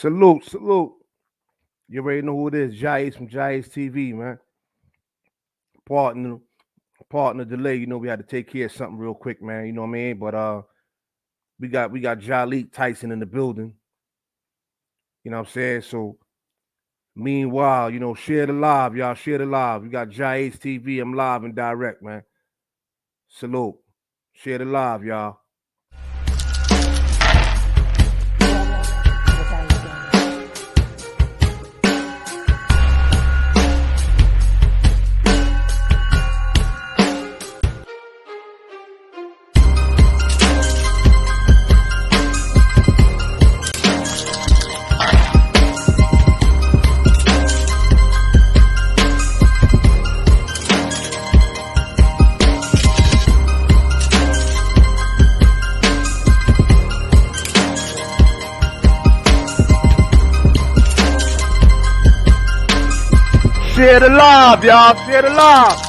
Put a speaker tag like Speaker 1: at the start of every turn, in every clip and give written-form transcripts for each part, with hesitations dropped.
Speaker 1: Salute, salute. You already know who it is. JAH-ACE from JAH-ACE TV, man. Partner, partner delay. You know we had to take care of something real quick, man. You know what I mean? But we got Jahliek Tysun in the building. You know what I'm saying? So meanwhile, share the live, y'all. Share the live. We got JAH-ACE TV. I'm live and direct, man. Salute. Share the live, y'all. Share the live, y'all. Share the live.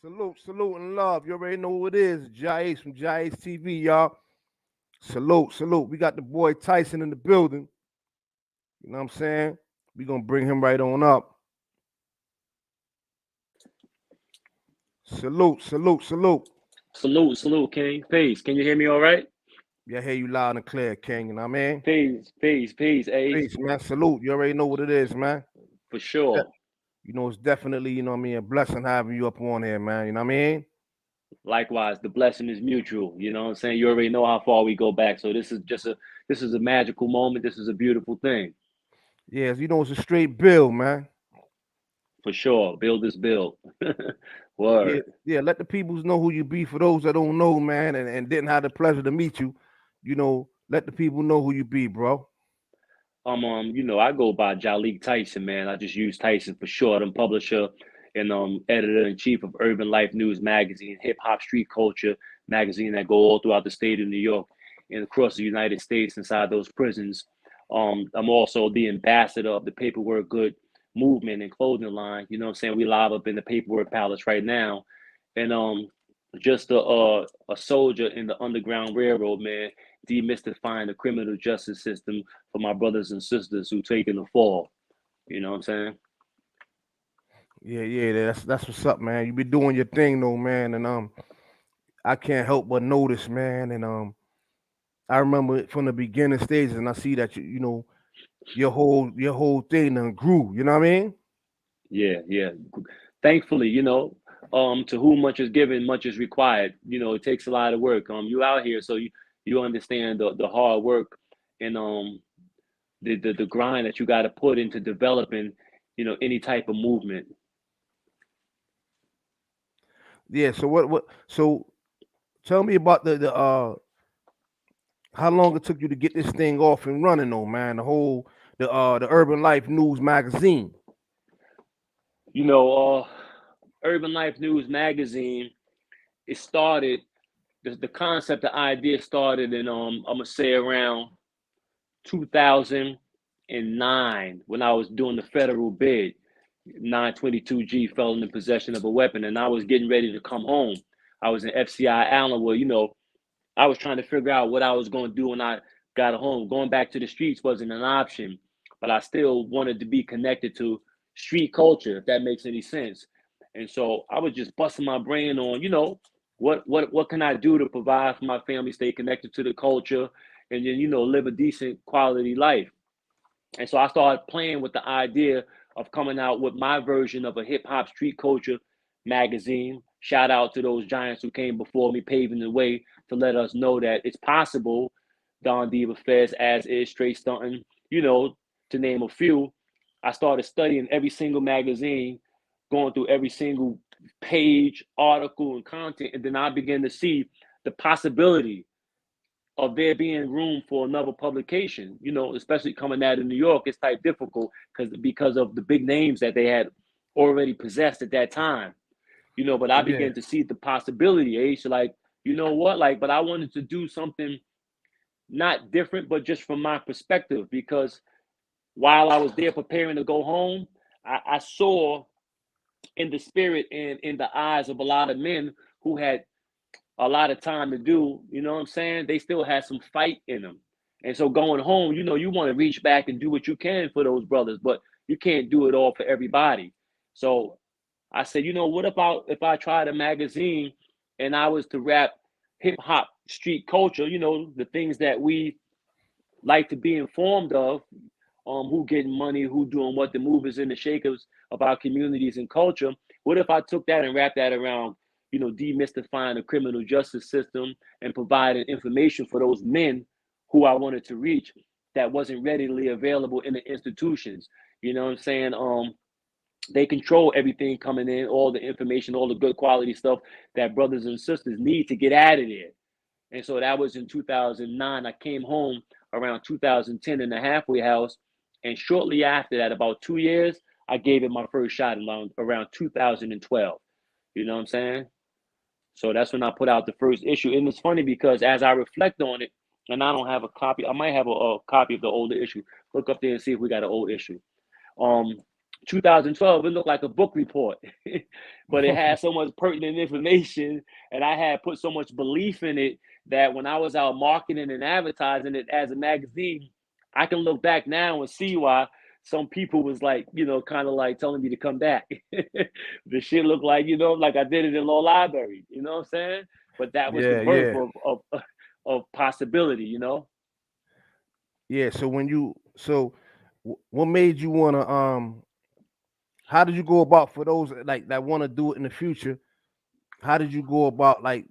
Speaker 1: Salute, salute, and love. You already know who it is. JAH-ACE from JAH-ACE TV, y'all. Salute, salute. We got the boy Tysun in the building. You know what I'm saying? We gonna bring him right on up. Salute, salute, salute.
Speaker 2: Salute, salute, King. Peace. Can you hear me all right?
Speaker 1: Yeah, I hear you loud and clear, King. You know what I mean?
Speaker 2: Peace, peace, peace, Ace.
Speaker 1: Peace, man. Salute. You already know what it is, man.
Speaker 2: For sure.
Speaker 1: It's definitely, you know what I mean, a blessing having you up on here, man. You know what I mean?
Speaker 2: Likewise, the blessing is mutual. You know what I'm saying? You already know how far we go back. So this is a magical moment. This is a beautiful thing.
Speaker 1: Yes, it's a straight bill, man.
Speaker 2: For sure. Build this build.
Speaker 1: Yeah,
Speaker 2: Word.
Speaker 1: yeah. Let the peoples know who you be. For those that don't know, man, and didn't have the pleasure to meet you, let the people know who you be, bro.
Speaker 2: I go by Jaliek Tysun, man. I just use Tysun for short. I'm publisher and editor in chief of Urban Life News magazine, hip hop street culture magazine that go all throughout the state of New York and across the United States inside those prisons. I'm also the ambassador of the Paperwork Good movement and clothing line. You know what I'm saying? We live up in the Paperwork Palace right now. And just a soldier in the Underground Railroad, man, demystifying the criminal justice system for my brothers and sisters who taking the fall. You know what I'm saying?
Speaker 1: Yeah, yeah. That's what's up, man. You be doing your thing, though, man, and I can't help but notice, man, and I remember it from the beginning stages, and I see that your whole thing done grew. You know what I mean?
Speaker 2: Yeah, yeah. Thankfully, to whom much is given, much is required. It takes a lot of work. You out here, so you understand the hard work and the grind that you got to put into developing, any type of movement.
Speaker 1: Yeah. So what? So tell me about the how long it took you to get this thing off and running, though, man. The Urban Life News magazine.
Speaker 2: You know, uh, Urban Life News magazine. It started. The concept, the idea started in I'm gonna say around 2009 when I was doing the federal bid. 922G felon in possession of a weapon, and I was getting ready to come home. I was in FCI Allenwood. I was trying to figure out what I was going to do when I got home. Going back to the streets wasn't an option, but I still wanted to be connected to street culture, if that makes any sense. And so I was just busting my brain on, what can I do to provide for my family, stay connected to the culture, and then live a decent quality life. And so I started playing with the idea of coming out with my version of a hip hop street culture magazine. Shout out to those giants who came before me, paving the way to let us know that it's possible. Don Diva Fez, As Is, Straight Stunting, to name a few. I started studying every single magazine, going through every single page, article, and content, and then I began to see the possibility of there being room for another publication, especially coming out of New York. It's type difficult because of the big names that they had already possessed at that time, but I
Speaker 1: Yeah.
Speaker 2: began to see the possibility, so like, you know what, like, but I wanted to do something not different, but just from my perspective, because while I was there preparing to go home, I saw in the spirit and in the eyes of a lot of men who had a lot of time to do, you know what I'm saying? They still had some fight in them. And so going home, you want to reach back and do what you can for those brothers, but you can't do it all for everybody. So I said, what about if I tried a magazine and I was to rap hip hop street culture, the things that we like to be informed of, who getting money, who doing what, the movers and the shakers of our communities and culture. What if I took that and wrapped that around, demystifying the criminal justice system and providing information for those men who I wanted to reach that wasn't readily available in the institutions. You know what I'm saying? They control everything coming in, all the information, all the good quality stuff that brothers and sisters need to get out of there. And so that was in 2009. I came home around 2010 in the halfway house. And shortly after that, about 2 years, I gave it my first shot around 2012. You know what I'm saying? So that's when I put out the first issue. And it's funny because as I reflect on it, and I don't have a copy, I might have a copy of the older issue. Look up there and see if we got an old issue. Um, 2012, it looked like a book report, but it had so much pertinent information, and I had put so much belief in it that when I was out marketing and advertising it as a magazine, I can look back now and see why some people was like, kind of like telling me to come back. The shit looked like, like I did it in Law Library, you know what I'm saying? But that was the
Speaker 1: Yeah,
Speaker 2: birth
Speaker 1: yeah.
Speaker 2: of possibility.
Speaker 1: Yeah. What made you wanna how did you go about, for those like that want to do it in the future? How did you go about like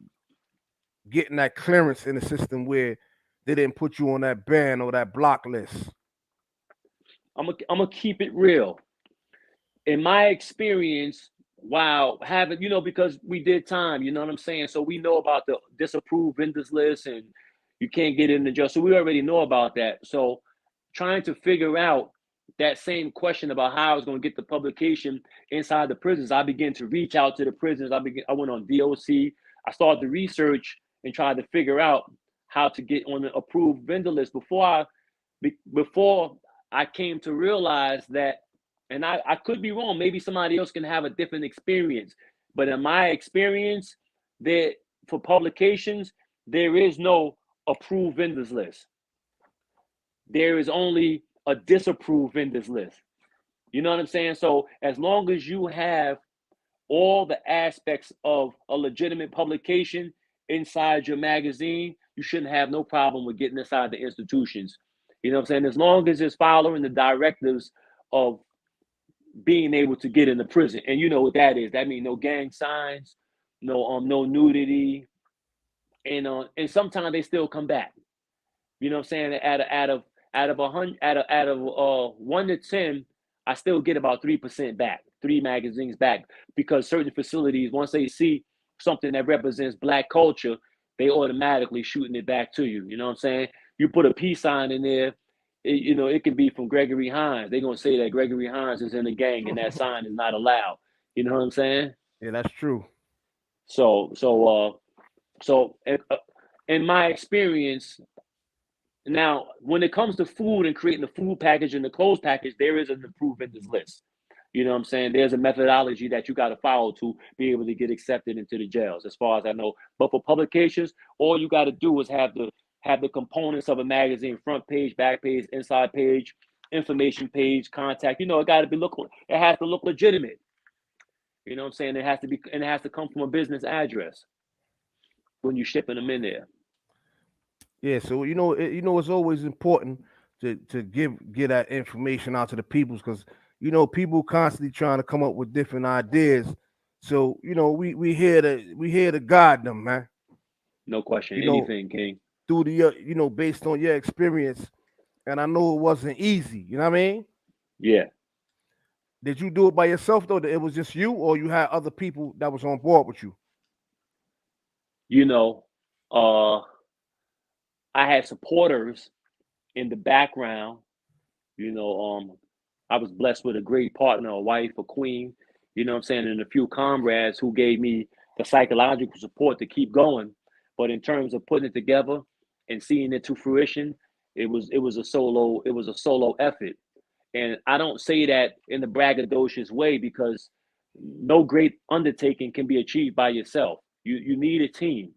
Speaker 1: getting that clearance in the system where they didn't put you on that ban or that block list?
Speaker 2: I'm gonna keep it real. In my experience, while having, because we did time, you know what I'm saying? So we know about the disapproved vendors list and you can't get in the jail. So we already know about that. So trying to figure out that same question about how I was going to get the publication inside the prisons, I began to reach out to the prisons. I went on DOC. I started to research and tried to figure out how to get on the approved vendor list before I came to realize that, and I could be wrong. Maybe somebody else can have a different experience. But in my experience, there for publications, there is no approved vendors list. There is only a disapproved vendors list. You know what I'm saying? So as long as you have all the aspects of a legitimate publication inside your magazine, you shouldn't have no problem with getting inside the institutions. You know what I'm saying? As long as it's following the directives of being able to get in the prison. And you know what that is. That means no gang signs, no nudity. And sometimes they still come back. You know what I'm saying? Out of 100, out of 1 to 10, I still get about 3% back, 3 magazines back, because certain facilities, once they see something that represents Black culture, they automatically shooting it back to you. You know what I'm saying? You put a peace sign in there, it can be from Gregory Hines. They're gonna say that Gregory Hines is in the gang and that sign is not allowed. You know what I'm saying?
Speaker 1: Yeah, that's true.
Speaker 2: So so so in my experience, now, when it comes to food and creating the food package and the clothes package, there is an approved vendors list. You know what I'm saying? There's a methodology that you got to follow to be able to get accepted into the jails, as far as I know. But for publications, all you got to do is have the components of a magazine: front page, back page, inside page, information page, contact. It got to it has to look legitimate. You know what I'm saying? And it has to come from a business address when you're shipping them in there.
Speaker 1: Yeah, so it's always important to get that information out to the peoples, because people constantly trying to come up with different ideas. So we here to guide them, man.
Speaker 2: No question.
Speaker 1: You know
Speaker 2: Anything, King.
Speaker 1: through the based on your experience, and I know it wasn't easy. You know what I mean?
Speaker 2: Yeah.
Speaker 1: Did you do it by yourself though? That it was just you, or you had other people that was on board with you?
Speaker 2: You know, uh, I had supporters in the background. You know, I was blessed with a great partner, a wife, a queen, you know what I'm saying, and a few comrades who gave me the psychological support to keep going. But in terms of putting it together and seeing it to fruition, it was a solo effort. And I don't say that in a braggadocious way, because no great undertaking can be achieved by yourself. You need a team.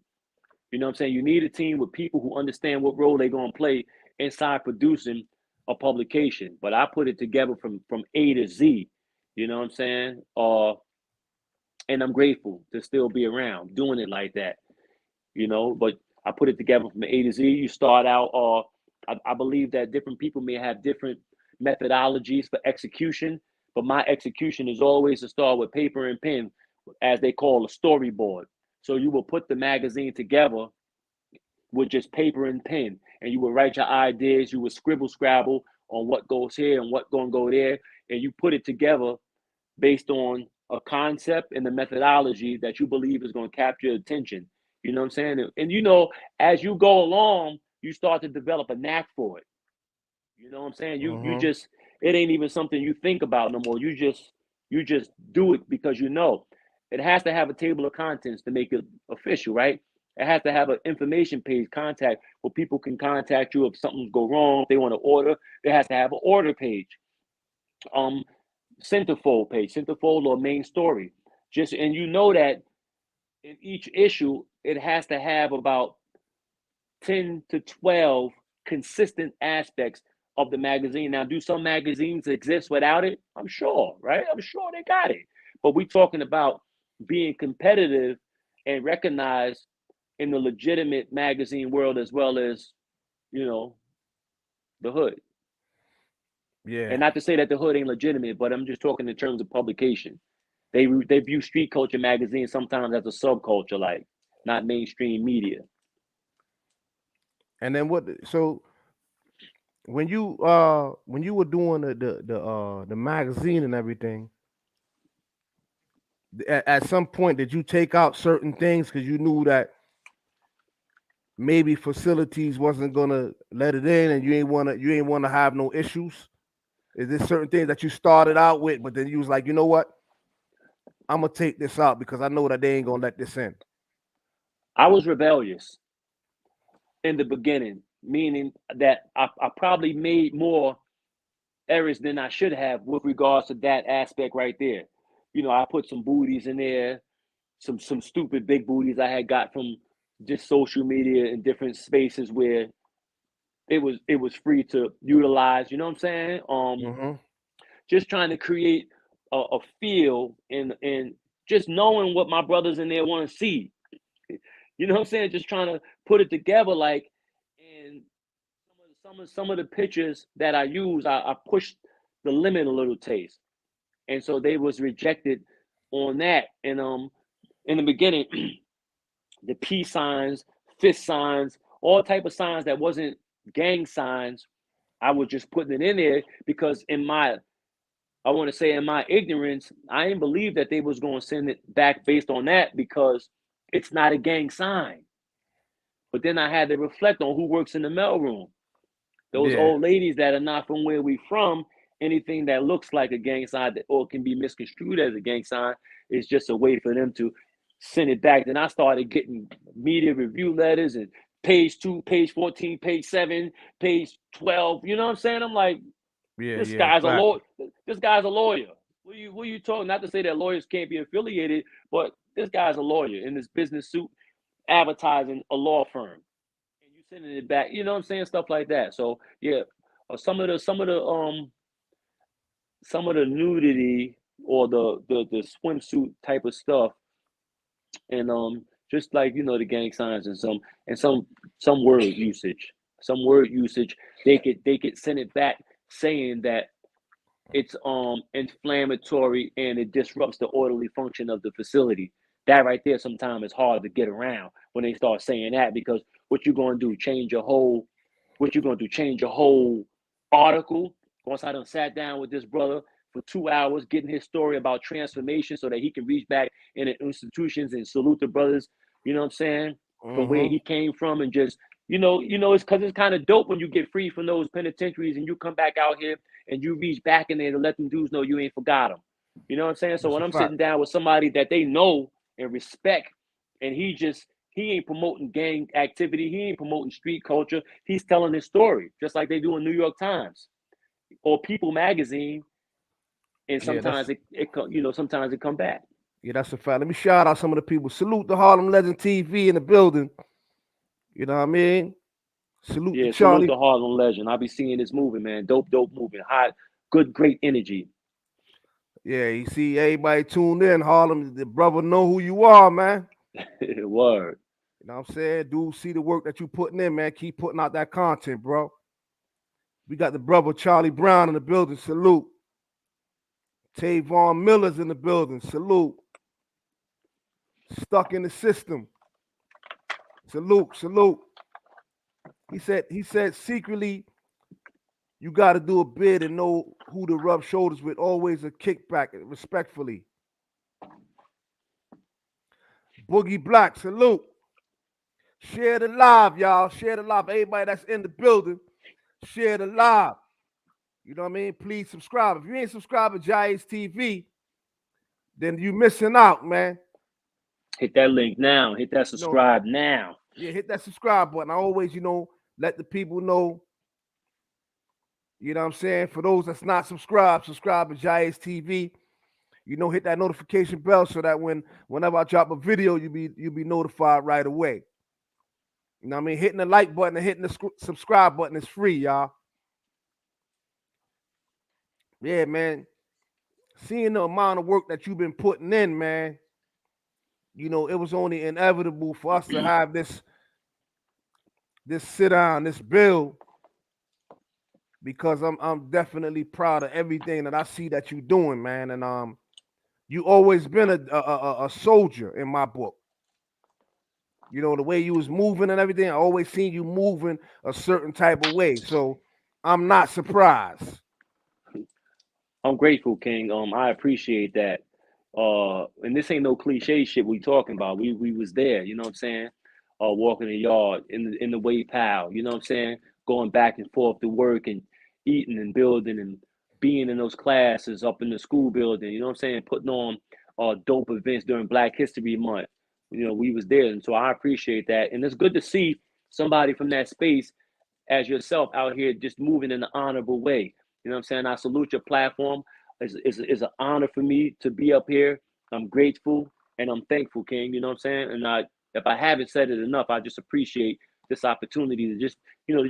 Speaker 2: You know what I'm saying? You need a team with people who understand what role they're going to play inside producing a publication. But I put it together from A to Z. You know what I'm saying? And I'm grateful to still be around doing it like that. But I put it together from A to Z. You start out, I believe that different people may have different methodologies for execution, but my execution is always to start with paper and pen, as they call a storyboard. So you will put the magazine together with just paper and pen, and you would write your ideas. You would scribble scrabble on what goes here and what gonna go there, and you put it together based on a concept and the methodology that you believe is going to capture attention. You know what I'm saying? And as you go along, you start to develop a knack for it. You know what I'm saying? You
Speaker 1: Mm-hmm.
Speaker 2: just, it ain't even something you think about no more. You just do it because it has to have a table of contents to make it official, right? It has to have an information page, contact, where people can contact you if something go wrong, if they want to order. It has to have an order page. Um, centerfold or main story. And you know that in each issue, it has to have about 10 to 12 consistent aspects of the magazine. Now, do some magazines exist without it? I'm sure, right? I'm sure they got it. But we're talking about being competitive and recognized in the legitimate magazine world, as well as, you know, the hood.
Speaker 1: Yeah.
Speaker 2: And not to say that the hood ain't legitimate, but I'm just talking in terms of publication. They view street culture magazines sometimes as a subculture, like not mainstream media.
Speaker 1: And then what? So when you were doing the magazine and everything, at some point did you take out certain things because you knew that maybe facilities wasn't gonna let it in, and you ain't wanna have no issues? Is there certain things that you started out with, but then you was like, you know what? I'm gonna take this out because I know that they ain't gonna let this in.
Speaker 2: I was rebellious in the beginning, meaning that I probably made more errors than I should have with regards to that aspect right there. I put some booties in there, some stupid big booties I had got from just social media and different spaces where it was free to utilize. You know what I'm saying?
Speaker 1: Mm-hmm.
Speaker 2: Just trying to create a feel and just knowing what my brothers in there want to see. You know what I'm saying? Just trying to put it together, like, and some of the pictures that I use, I pushed the limit a little taste, and so they was rejected on that. And in the beginning, the peace signs, fist signs, all type of signs that wasn't gang signs, I was just putting it in there because I want to say in my ignorance, I didn't believe that they was going to send it back based on that, because it's not a gang sign. But then I had to reflect on who works in the mailroom. Those
Speaker 1: Yeah.
Speaker 2: old ladies that are not from where we from, anything that looks like a gang sign or can be misconstrued as a gang sign is just a way for them to send it back. Then I started getting media review letters and page 2, page 14, page 7, page 12. You know what I'm saying? I'm like,
Speaker 1: Yeah.
Speaker 2: this
Speaker 1: Yeah.
Speaker 2: guy's a
Speaker 1: Fact.
Speaker 2: lawyer. This guy's a lawyer. What are you talking? Not to say that lawyers can't be affiliated, but this guy's a lawyer in this business suit, advertising a law firm, and you sending it back. You know what I'm saying? Stuff like that. So yeah, some of the nudity or the swimsuit type of stuff, and just like the gang signs and some word usage. some word usage, they could send it back saying that it's inflammatory and it disrupts the orderly function of the facility. That right there sometimes is hard to get around when they start saying that, because what you're going to do, change your whole, what you're going to do, change your whole article. Once I done sat down with this brother for 2 hours, getting his story about transformation so that he can reach back in the institutions and salute the brothers, you know what I'm saying, from where he came from, and just, it's because it's kind of dope when you get free from those penitentiaries and you come back out here and you reach back in there to let them dudes know you ain't forgot them. You know what I'm saying? So
Speaker 1: That's
Speaker 2: when
Speaker 1: a
Speaker 2: I'm
Speaker 1: fact.
Speaker 2: sitting down with somebody that they know and respect, and he ain't promoting gang activity, he ain't promoting street culture, he's telling his story, just like they do in New York Times or People magazine, and
Speaker 1: Yeah,
Speaker 2: sometimes sometimes it come back.
Speaker 1: that's a fact. Let me shout out some of the people. Salute the Harlem Legend TV in the building. You know what I mean? Salute the
Speaker 2: Yeah, salute
Speaker 1: Charlie.
Speaker 2: the Harlem Legend. I be seeing this movie, man. Dope movie. Hot, good, great energy.
Speaker 1: Yeah, you see everybody tuned in. Harlem, the brother know who you are, man.
Speaker 2: Word.
Speaker 1: You know what I'm saying? Dude, see the work that you putting in, man. Keep putting out that content, bro. We got the brother Charlie Brown in the building. Salute. Tavon Miller's in the building. Salute. Stuck in the system. Salute. He said secretly, you got to do a bid and know who to rub shoulders with. Always a kickback, respectfully. Boogie Black, salute. Share the live, y'all. Share the live. Everybody that's in the building, share the live. You know what I mean? Please subscribe. If you ain't subscribed to JAH-ACE TV, then you missing out, man.
Speaker 2: Hit that link now. Hit that
Speaker 1: You know,
Speaker 2: subscribe now.
Speaker 1: yeah, hit that subscribe button. I always, let the people know. You know what I'm saying? For those that's not subscribed, subscribe to JAH-ACE TV. Hit that notification bell so that whenever I drop a video, you'll be notified right away. You know what I mean? Hitting the like button and hitting the subscribe button is free, y'all. Yeah, man. Seeing the amount of work that you've been putting in, man, it was only inevitable for us to have this sit down, this bill, because I'm definitely proud of everything that I see that you're doing, man. And you always been a soldier in my book. The way you was moving and everything, I always seen you moving a certain type of way. So I'm not surprised.
Speaker 2: I'm grateful, King. I appreciate that. And this ain't no cliche shit we talking about. We was there, you know what I'm saying? Walking the yard in the way pal, you know what I'm saying? Going back and forth to work and eating and building and being in those classes up in the school building, you know what I'm saying? Putting on dope events during Black History Month. We was there, and so I appreciate that. And it's good to see somebody from that space as yourself out here just moving in an honorable way. You know what I'm saying? I salute your platform. It's an honor for me to be up here. I'm grateful and I'm thankful, King. You know what I'm saying? And if I haven't said it enough, I just appreciate this opportunity to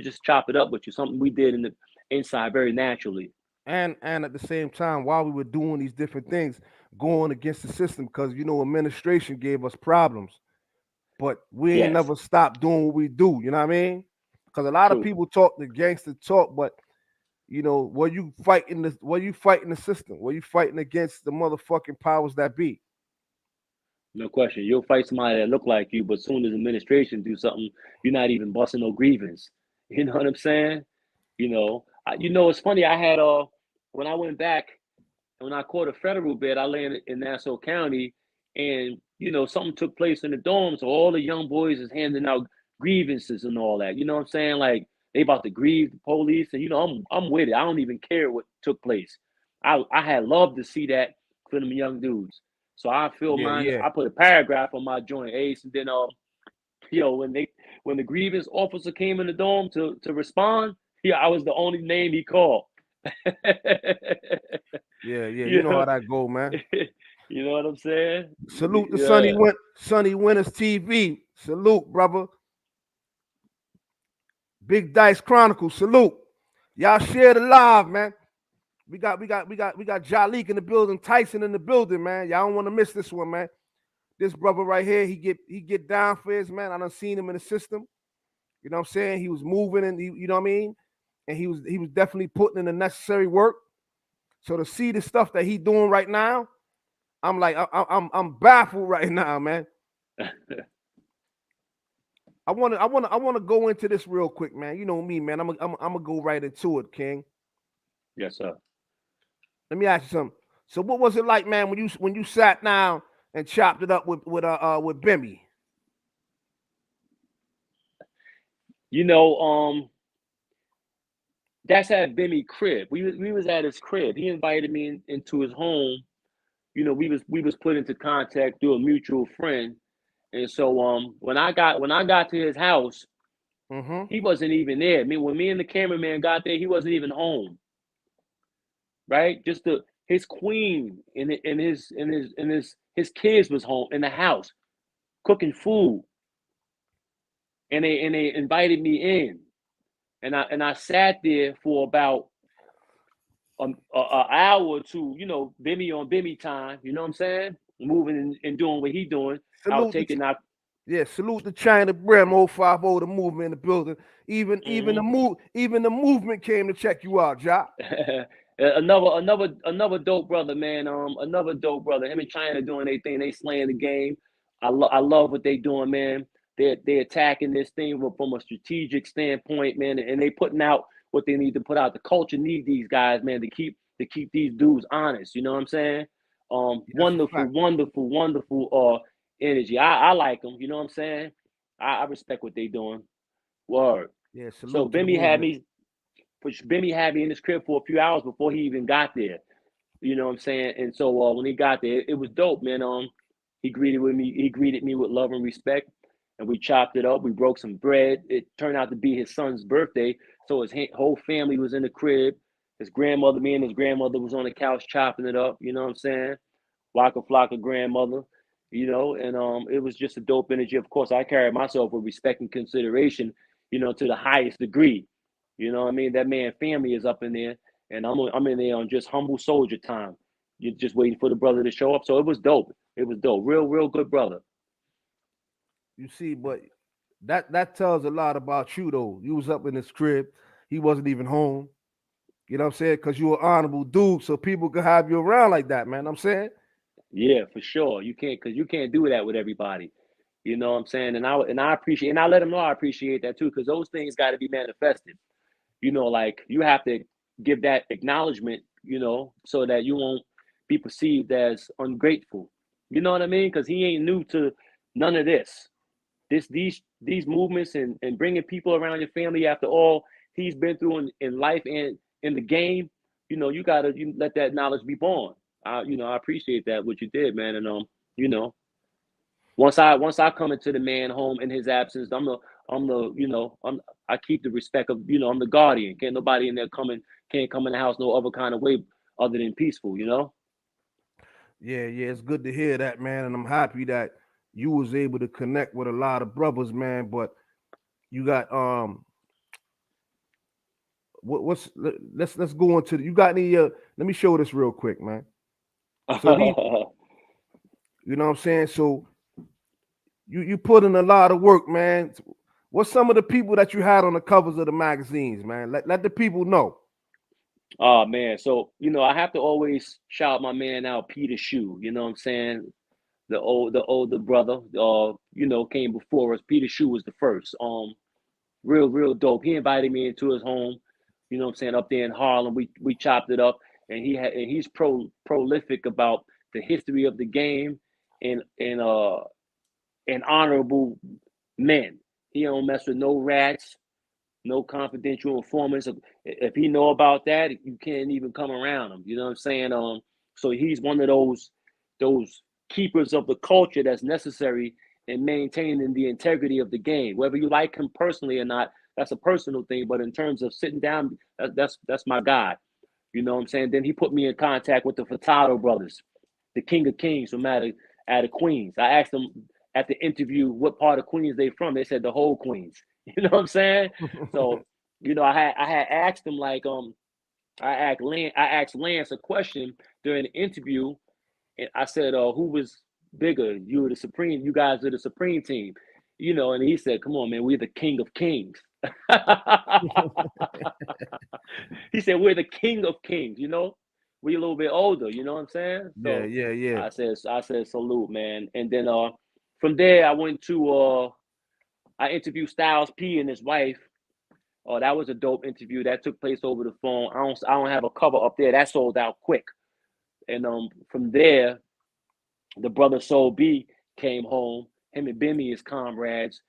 Speaker 2: just chop it up with you. Something we did in the inside very naturally.
Speaker 1: And at the same time, while we were doing these different things, going against the system, because administration gave us problems, but we ain't
Speaker 2: Yes,
Speaker 1: never stopped doing what we do. You know what I mean? Because a lot of
Speaker 2: true.
Speaker 1: people talk the gangster talk, but were you fighting the system? Were you fighting against the motherfucking powers that be?
Speaker 2: No question. You'll fight somebody that look like you, but soon as administration do something, you're not even busting no grievance. You know what I'm saying? It's funny. I had when I went back, when I caught a federal bid, I landed in Nassau County, and something took place in the dorm, so all the young boys is handing out grievances and all that. You know what I'm saying? Like they about to grieve the police, and I'm with it. I don't even care what took place. I had loved to see that for them young dudes. So I feel
Speaker 1: Yeah,
Speaker 2: mine.
Speaker 1: yeah,
Speaker 2: I put a paragraph on my joint ace, and then when the grievance officer came in the dorm to respond, I was the only name he called.
Speaker 1: yeah. You
Speaker 2: you
Speaker 1: know
Speaker 2: know,
Speaker 1: how that go, man.
Speaker 2: you know what I'm saying?
Speaker 1: Salute to
Speaker 2: Yeah.
Speaker 1: Sunny Winners TV. Salute, brother. Big Dice Chronicles. Salute. Y'all share the live, man. We got Jahliek in the building, Tysun in the building, man. Y'all don't want to miss this one, man. This brother right here, he get down for his man. I done seen him in the system. You know what I'm saying? He was moving, and you know what I mean. And he was definitely putting in the necessary work. So to see the stuff that he doing right now, I'm like I'm baffled right now, man. I want to go into this real quick, man. You know me, man. I'm gonna go right into it, King.
Speaker 2: Yes, sir.
Speaker 1: Let me ask you something. So what was it like, man, when you sat down and chopped it up with Bimmy?
Speaker 2: You know, that's at Bimmy crib. We was at his crib. He invited me into his home. You know, we was put into contact through a mutual friend. And so when I got to his house,
Speaker 1: Mm-hmm.
Speaker 2: he wasn't even there. I mean, when me and the cameraman got there, he wasn't even home. Right? Just his queen and his kids was home in the house cooking food, and they invited me in, and I sat there for about a hour or two, Bimmy on Bimmy time, you know what I'm saying? Moving and doing what he doing, out
Speaker 1: Salute
Speaker 2: taking
Speaker 1: the
Speaker 2: out.
Speaker 1: Yeah, salute the China Brim 050, the movement in the building. Even the movement came to check you out, Ja.
Speaker 2: another dope brother, man. Another dope brother. Him and China doing their thing. They slaying the game. I love what they doing, man. They're attacking this thing from a strategic standpoint, man, and they putting out what they need to put out. The culture need these guys, man, to keep these dudes honest. You know what I'm saying?
Speaker 1: Yeah, that's a
Speaker 2: Wonderful,
Speaker 1: fact.
Speaker 2: wonderful, wonderful energy. I like them. You know what I'm saying? I respect what they doing. Word.
Speaker 1: Yeah,
Speaker 2: So
Speaker 1: salute to the movement.
Speaker 2: Bimmy had me in his crib for a few hours before he even got there. You know what I'm saying? And so when he got there, it was dope, man. He greeted me with love and respect, and we chopped it up. We broke some bread. It turned out to be his son's birthday, so his whole family was in the crib. His grandmother, me and his grandmother, was on the couch chopping it up. You know what I'm saying? Waka Flocka grandmother, and it was just a dope energy. Of course, I carry myself with respect and consideration, to the highest degree. You know what I mean? That man family is up in there, and I'm in there on just humble soldier time. You're just waiting for the brother to show up. So it was dope. It was dope. Real good brother.
Speaker 1: You see, but that tells a lot about you though. You was up in his crib. He wasn't even home. You know what I'm saying? Because you were honorable dude, so people could have you around like that, man. I'm saying?
Speaker 2: Yeah, for sure. You can't, because you can't do that with everybody. You know what I'm saying? And I appreciate, and I let him know I appreciate that too, because those things got to be manifested. Like you have to give that acknowledgement, so that you won't be perceived as ungrateful. You know what I mean? Because he ain't new to none of this. These movements and bringing people around your family after all he's been through in life and in the game. You gotta let that knowledge be born. I appreciate that what you did, man. And you know, once I come into the man home in his absence, I keep the respect of, I'm the guardian. Can't nobody in there can't come in the house no other kind of way other than peaceful.
Speaker 1: Yeah, yeah. It's good to hear that, man. And I'm happy that you was able to connect with a lot of brothers, man. But you got let's go into you got any let me show this real quick, man. So these, you know what I'm saying? So you put in a lot of work, man. What's some of the people that you had on the covers of the magazines, man? Let the people know.
Speaker 2: Oh man, so I have to always shout my man out, Peter Shoe. You know what I'm saying? The older brother, came before us. Peter Shoe was the first. Real dope. He invited me into his home. You know what I'm saying? Up there in Harlem, we chopped it up, and he's prolific about the history of the game and honorable men. He don't mess with no rats, no confidential informants. If he know about that, you can't even come around him. You know what I'm saying? So he's one of those keepers of the culture that's necessary in maintaining the integrity of the game. Whether you like him personally or not, that's a personal thing. But in terms of sitting down, that's my guy. You know what I'm saying? Then he put me in contact with the Furtado brothers, the King of Kings from out of Queens. I asked them at the interview what part of Queens they from. They said the whole Queens. You know what I'm saying? So, I had asked them like I asked Lance a question during the interview, and I said, who was bigger? You guys are the Supreme team. you know, and he said, "Come on, man, we're the king of kings." He said, "We're the king of kings." You know, we a little bit older. You know what I'm saying?
Speaker 1: Yeah,
Speaker 2: So
Speaker 1: yeah, yeah.
Speaker 2: I said, salute, man. And then from there, I went to I interviewed Styles P and his wife. Oh, that was a dope interview that took place over the phone. I don't have a cover up there. That sold out quick. And from there, the brother Soul B came home. Him and Bimmy is comrades,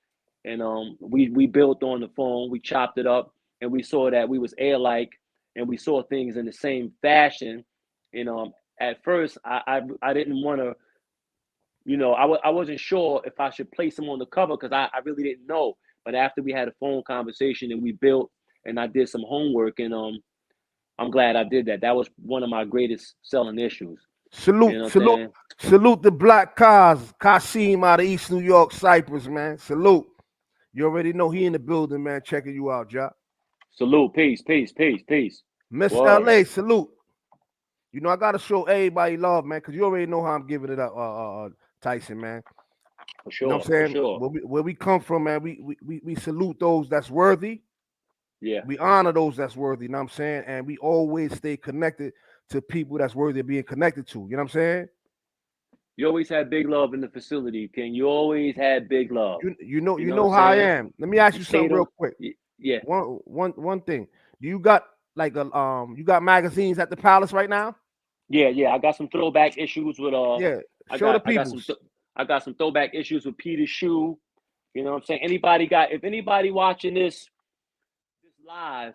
Speaker 2: and we built on the phone. We chopped it up, and we saw that we was air-like, and we saw things in the same fashion. And at first, I didn't want to, you know, I wasn't sure if I should place him on the cover because I really didn't know. But after we had a phone conversation and we built, and I did some homework, and I'm glad I did that. That was one of my greatest selling issues. You know
Speaker 1: Salute,
Speaker 2: what I'm
Speaker 1: salute,
Speaker 2: saying?
Speaker 1: salute the Black Cars, Kasim out of East New York, Cyprus, man. Salute. You already know he in the building, man. Checking you out, Jah.
Speaker 2: Salute, peace, peace, peace, peace.
Speaker 1: Miss
Speaker 2: Word.
Speaker 1: LA, salute. You know I gotta show everybody love, man, because you already know how I'm giving it up, Tyson, man.
Speaker 2: For
Speaker 1: You know what
Speaker 2: sure,
Speaker 1: I'm
Speaker 2: for
Speaker 1: saying?
Speaker 2: sure.
Speaker 1: Where we come from, man, we salute those that's worthy.
Speaker 2: Yeah.
Speaker 1: We honor those that's worthy, you know what I'm saying? And we always stay connected to people that's worthy of being connected to. You know what I'm saying?
Speaker 2: You always had big love in the facility, King. You always had big love. You
Speaker 1: You
Speaker 2: know what I'm
Speaker 1: know how I
Speaker 2: saying?
Speaker 1: am. Let me ask
Speaker 2: You
Speaker 1: you something
Speaker 2: stayed
Speaker 1: real
Speaker 2: on.
Speaker 1: quick.
Speaker 2: Yeah.
Speaker 1: One thing. Do you got like a you got magazines at the palace right now?
Speaker 2: Yeah, yeah. I got some throwback issues with
Speaker 1: Yeah.
Speaker 2: I
Speaker 1: Show the
Speaker 2: got I got some
Speaker 1: peoples.
Speaker 2: I got some throwback issues with Peter Shoe. You know what I'm saying? Anybody got if anybody watching this live and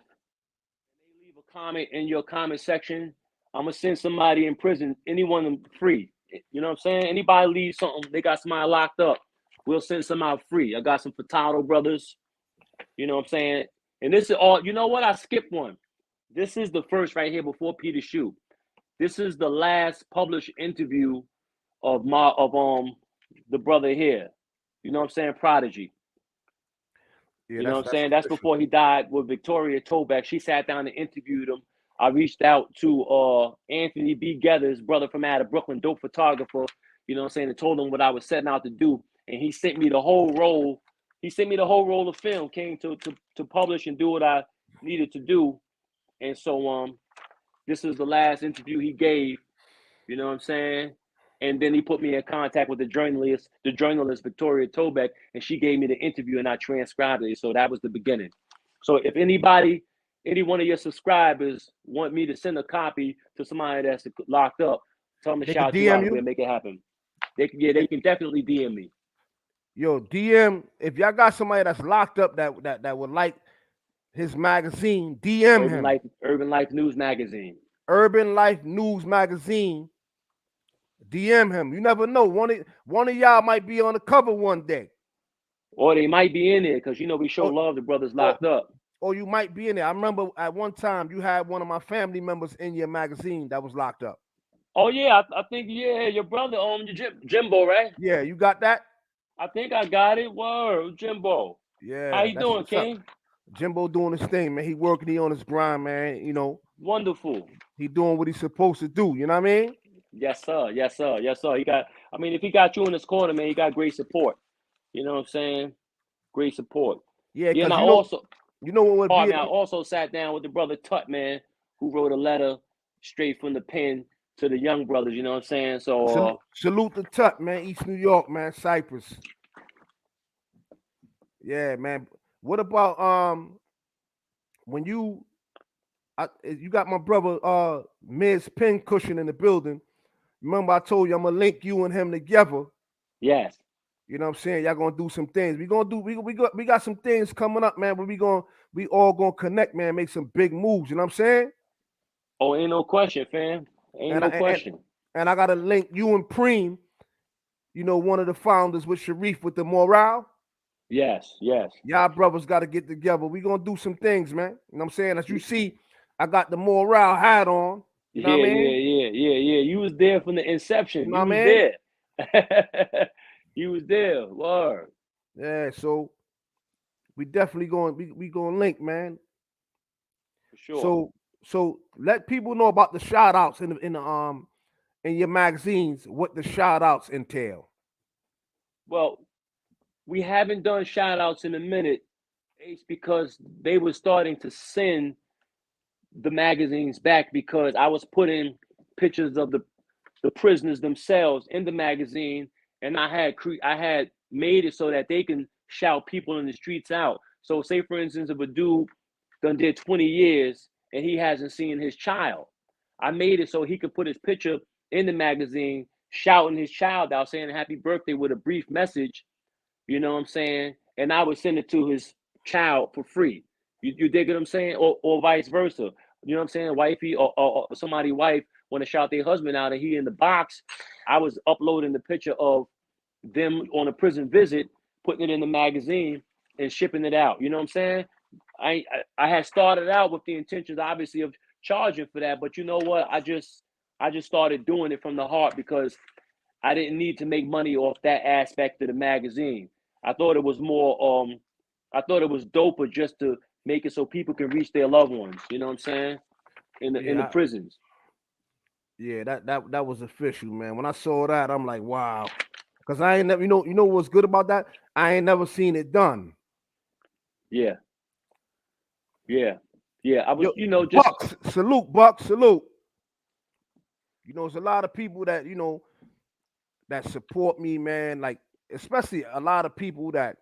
Speaker 2: they leave a comment in your comment section, I'm gonna send somebody in prison, anyone free. You know what I'm saying? Anybody leave something, they got somebody locked up, we'll send some out free. I got some Furtado brothers, you know what I'm saying? And this is all, you know what? I skipped one. This is the first right here before Peter Shoe. This is the last published interview of the brother here. You know what I'm saying? Prodigy.
Speaker 1: Yeah,
Speaker 2: You know what I'm
Speaker 1: that's
Speaker 2: saying? That's
Speaker 1: official.
Speaker 2: before he died with Victoria Toback. She sat down and interviewed him. I reached out to Anthony B. Gathers, brother from out of Brooklyn, dope photographer, you know what I'm saying, and told him what I was setting out to do. And he sent me the whole roll. He sent me the whole roll of film, came to publish and do what I needed to do. And so this is the last interview he gave, you know what I'm saying? And then he put me in contact with the journalist Victoria Tobeck, and she gave me the interview and I transcribed it. So that was the beginning. So if any one of your subscribers want me to send a copy to somebody that's locked up, tell them to
Speaker 1: They could
Speaker 2: shout you
Speaker 1: DM
Speaker 2: out and we'll
Speaker 1: you.
Speaker 2: make it happen. They can definitely DM me.
Speaker 1: Yo, DM if y'all got somebody that's locked up that would like his magazine, DM him.
Speaker 2: Urban Life News Magazine.
Speaker 1: Urban Life News Magazine. DM him. You never know. One of y'all might be on the cover one day.
Speaker 2: Or they might be in there because you know we show
Speaker 1: Or,
Speaker 2: love to brothers
Speaker 1: or
Speaker 2: locked up.
Speaker 1: or you might be in there. I remember at one time you had one of my family members in your magazine that was locked up.
Speaker 2: Oh yeah, I think yeah, your brother Jimbo, right?
Speaker 1: Yeah, you got that?
Speaker 2: I think I got it. Word, Jimbo. How
Speaker 1: Yeah,
Speaker 2: you
Speaker 1: that's
Speaker 2: doing,
Speaker 1: what's up.
Speaker 2: King?
Speaker 1: Jimbo doing his thing, man. He working, he on his grind, man. You know,
Speaker 2: Wonderful.
Speaker 1: he doing what he's supposed to do. You know what I mean?
Speaker 2: Yes, sir. Yes, sir. Yes, sir. He got. I mean, if he got you in his corner, man, he got great support. You know what I'm saying? Great support.
Speaker 1: Yeah,
Speaker 2: Yeah, and
Speaker 1: because
Speaker 2: I also,
Speaker 1: you know what would
Speaker 2: pardon
Speaker 1: be
Speaker 2: me, I also sat down with the brother Tut, man, who wrote a letter straight from the pen to the young brothers. You know what I'm saying? So,
Speaker 1: salute the Tut, man. East New York, man. Cyprus. Yeah, man. What about when you got my brother Miz Pincushion in the building? Remember I told you I'm gonna link you and him together.
Speaker 2: yes.
Speaker 1: You know what I'm saying? Y'all gonna do some things. We got some things coming up, man. Where we all gonna connect, man. Make some big moves. You know what I'm saying?
Speaker 2: Oh, ain't no question, fam. Ain't
Speaker 1: And
Speaker 2: no
Speaker 1: I and
Speaker 2: question.
Speaker 1: and I gotta link you and Preem. You know, one of the founders with Sharif with the morale.
Speaker 2: Yes, yes.
Speaker 1: Y'all brothers got to get together. We gonna do some things, man. You know what I'm saying? As you see, I got the morale hat on. You know
Speaker 2: Yeah,
Speaker 1: what I
Speaker 2: yeah,
Speaker 1: mean?
Speaker 2: yeah, yeah, yeah. You was there from the
Speaker 1: You
Speaker 2: inception.
Speaker 1: know
Speaker 2: You
Speaker 1: what
Speaker 2: was
Speaker 1: I mean?
Speaker 2: there. You was there. Word.
Speaker 1: Yeah. So we definitely going we gonna link, man.
Speaker 2: For sure.
Speaker 1: So let people know about the shout outs in the in your magazines, what the shout outs entail.
Speaker 2: Well, we haven't done shout outs in a minute, Ace, because they were starting to send the magazines back because I was putting pictures of the prisoners themselves in the magazine, and I had made it so that they can shout people in the streets out. So, say for instance, if a dude done did 20 years and he hasn't seen his child, I made it so he could put his picture in the magazine, shouting his child out, saying happy birthday with a brief message. You know what I'm saying? And I would send it to his child for free. You dig what I'm saying? Or vice versa. You know what I'm saying? Wifey or somebody wife want to shout their husband out and he in the box. I was uploading the picture of them on a prison visit, putting it in the magazine and shipping it out. You know what I'm saying? I had started out with the intentions, obviously, of charging for that, but you know what? I just started doing it from the heart because I didn't need to make money off that aspect of the magazine. I thought it was more I thought it was doper just to make it so people can reach their loved ones, you know what I'm saying? In the
Speaker 1: Yeah,
Speaker 2: prisons.
Speaker 1: yeah, that was official, man. When I saw that, I'm like, wow. Cause I ain't never, you know what's good about that? I ain't never seen it done.
Speaker 2: Yeah, yeah, yeah. I was,
Speaker 1: Yo,
Speaker 2: just
Speaker 1: Bucks, salute. You know, there's a lot of people that that support me, man. Like, especially a lot of people that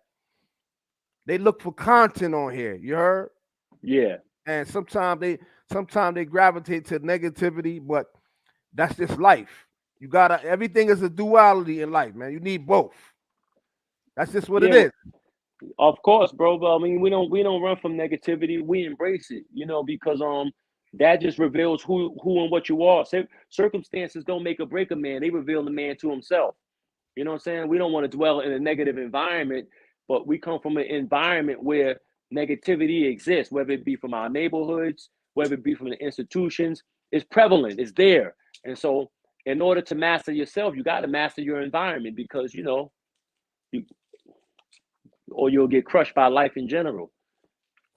Speaker 1: they look for content on here. You heard?
Speaker 2: yeah,
Speaker 1: And sometimes they gravitate to negativity, but that's just life. You gotta everything is a duality in life, man. You need both. That's just what it
Speaker 2: yeah.
Speaker 1: is.
Speaker 2: Of course, bro. But I mean, we don't run from negativity. We embrace it, because that just reveals who and what you are. Circumstances don't make or break a man; they reveal the man to himself. You know what I'm saying? We don't want to dwell in a negative environment, but we come from an environment where negativity exists, whether it be from our neighborhoods, whether it be from the institutions. It's prevalent. It's there, and so in order to master yourself, you got to master your environment because you, or you'll get crushed by life in general.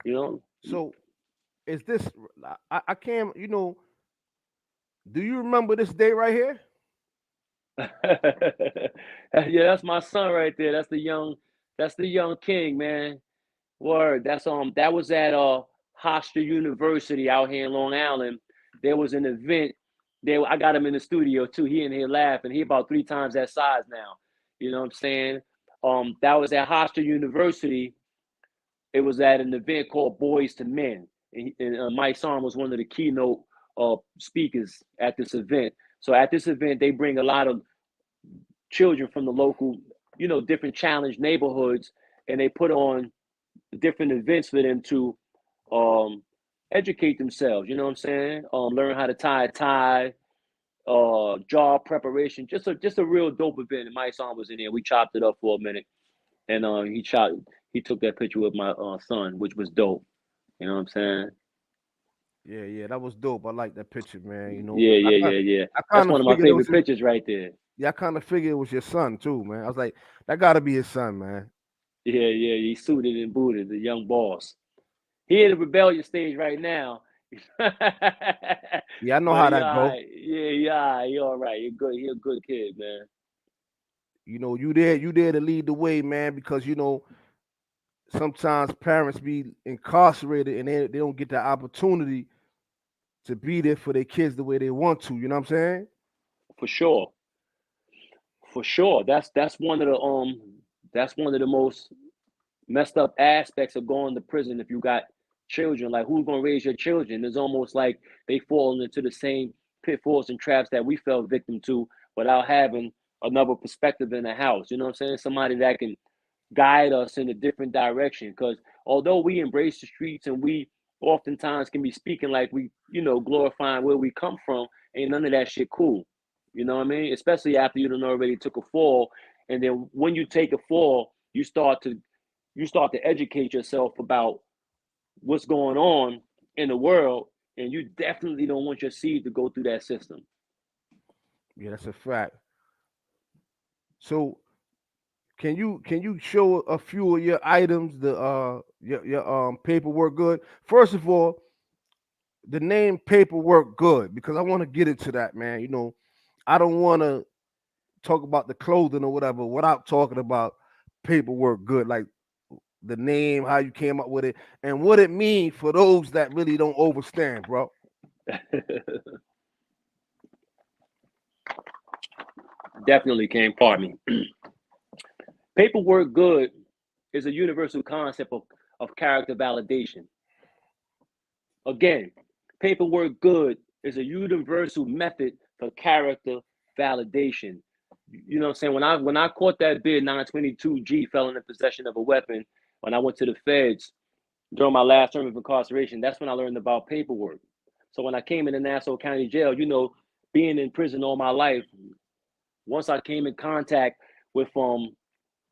Speaker 2: You know.
Speaker 1: So is this I can't, do you remember this day right here?
Speaker 2: Yeah, that's my son right there. That's the young king, man. Word. That was at Hofstra University out here in Long Island. There was an event. There I got him in the studio too. He in here laughing. He about 3 times that size now. You know what I'm saying? That was at Hofstra University. It was at an event called Boys to Men, and Mike Son was one of the keynote speakers at this event. So at this event, they bring a lot of children from the local, different challenged neighborhoods, and they put on different events for them to um, educate themselves. You know what I'm saying? Learn how to tie a tie, job preparation. Just a real dope event. And my son was in there. We chopped it up for a minute, and he took that picture with my son, which was dope. You know what I'm saying?
Speaker 1: Yeah, yeah, that was dope. I like that picture, man.
Speaker 2: Yeah, yeah, yeah, yeah.
Speaker 1: I
Speaker 2: That's
Speaker 1: kind of
Speaker 2: one of my
Speaker 1: figured it was
Speaker 2: favorite pictures right there.
Speaker 1: yeah, I kind of figured it was your son too, man. I was like, that gotta be his son, man.
Speaker 2: Yeah, yeah. He suited and booted, the young boss. He in the rebellious stage right now.
Speaker 1: Yeah, I know
Speaker 2: But
Speaker 1: how
Speaker 2: he
Speaker 1: that
Speaker 2: all
Speaker 1: go.
Speaker 2: right. Yeah, yeah, he all right. He good. He a good kid, man.
Speaker 1: You there to lead the way, man, because sometimes parents be incarcerated and they don't get the opportunity to be there for their kids the way they want to. You know what I'm saying?
Speaker 2: For sure. For sure. That's one of the most messed up aspects of going to prison if you got children. Like who's gonna raise your children? It's almost like they fall into the same pitfalls and traps that we fell victim to without having another perspective in the house. You know what I'm saying? Somebody that can guide us in a different direction. Because although we embrace the streets and we oftentimes can be speaking like we, glorifying where we come from, ain't none of that shit cool. You know what I mean? Especially after you done already took a fall, and then when you take a fall, you start to educate yourself about what's going on in the world, and you definitely don't want your seed to go through that system.
Speaker 1: Yeah, that's a fact. So can you show a few of your items, the your paperwork good? First of all, the name paperwork good because I want to get into that, man. I don't want to talk about the clothing or whatever without talking about paperwork good? Like the name, how you came up with it, and what it mean for those that really don't understand, bro.
Speaker 2: Definitely can. Pardon me. Paperwork good is a universal concept of character validation. Again, paperwork good is a universal method for character validation. You know what I'm saying? When I caught that bid 922G, felon in possession of a weapon, when I went to the feds during my last term of incarceration, that's when I learned about paperwork. So when I came into Nassau County Jail, being in prison all my life, once I came in contact with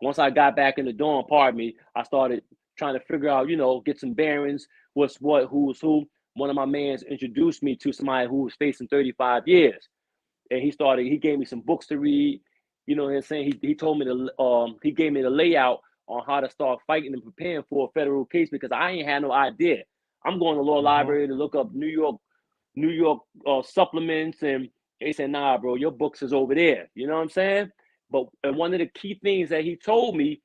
Speaker 2: once I got back in the dorm, pardon me, I started trying to figure out, get some bearings, what's what, who's who. One of my mans introduced me to somebody who was facing 35 years. And he gave me some books to read. You know what I'm saying? He told me he gave me the layout on how to start fighting and preparing for a federal case because I ain't had no idea. I'm going to law library to look up New York supplements, and they said, nah, bro, your books is over there. You know what I'm saying? But one of the key things that he told me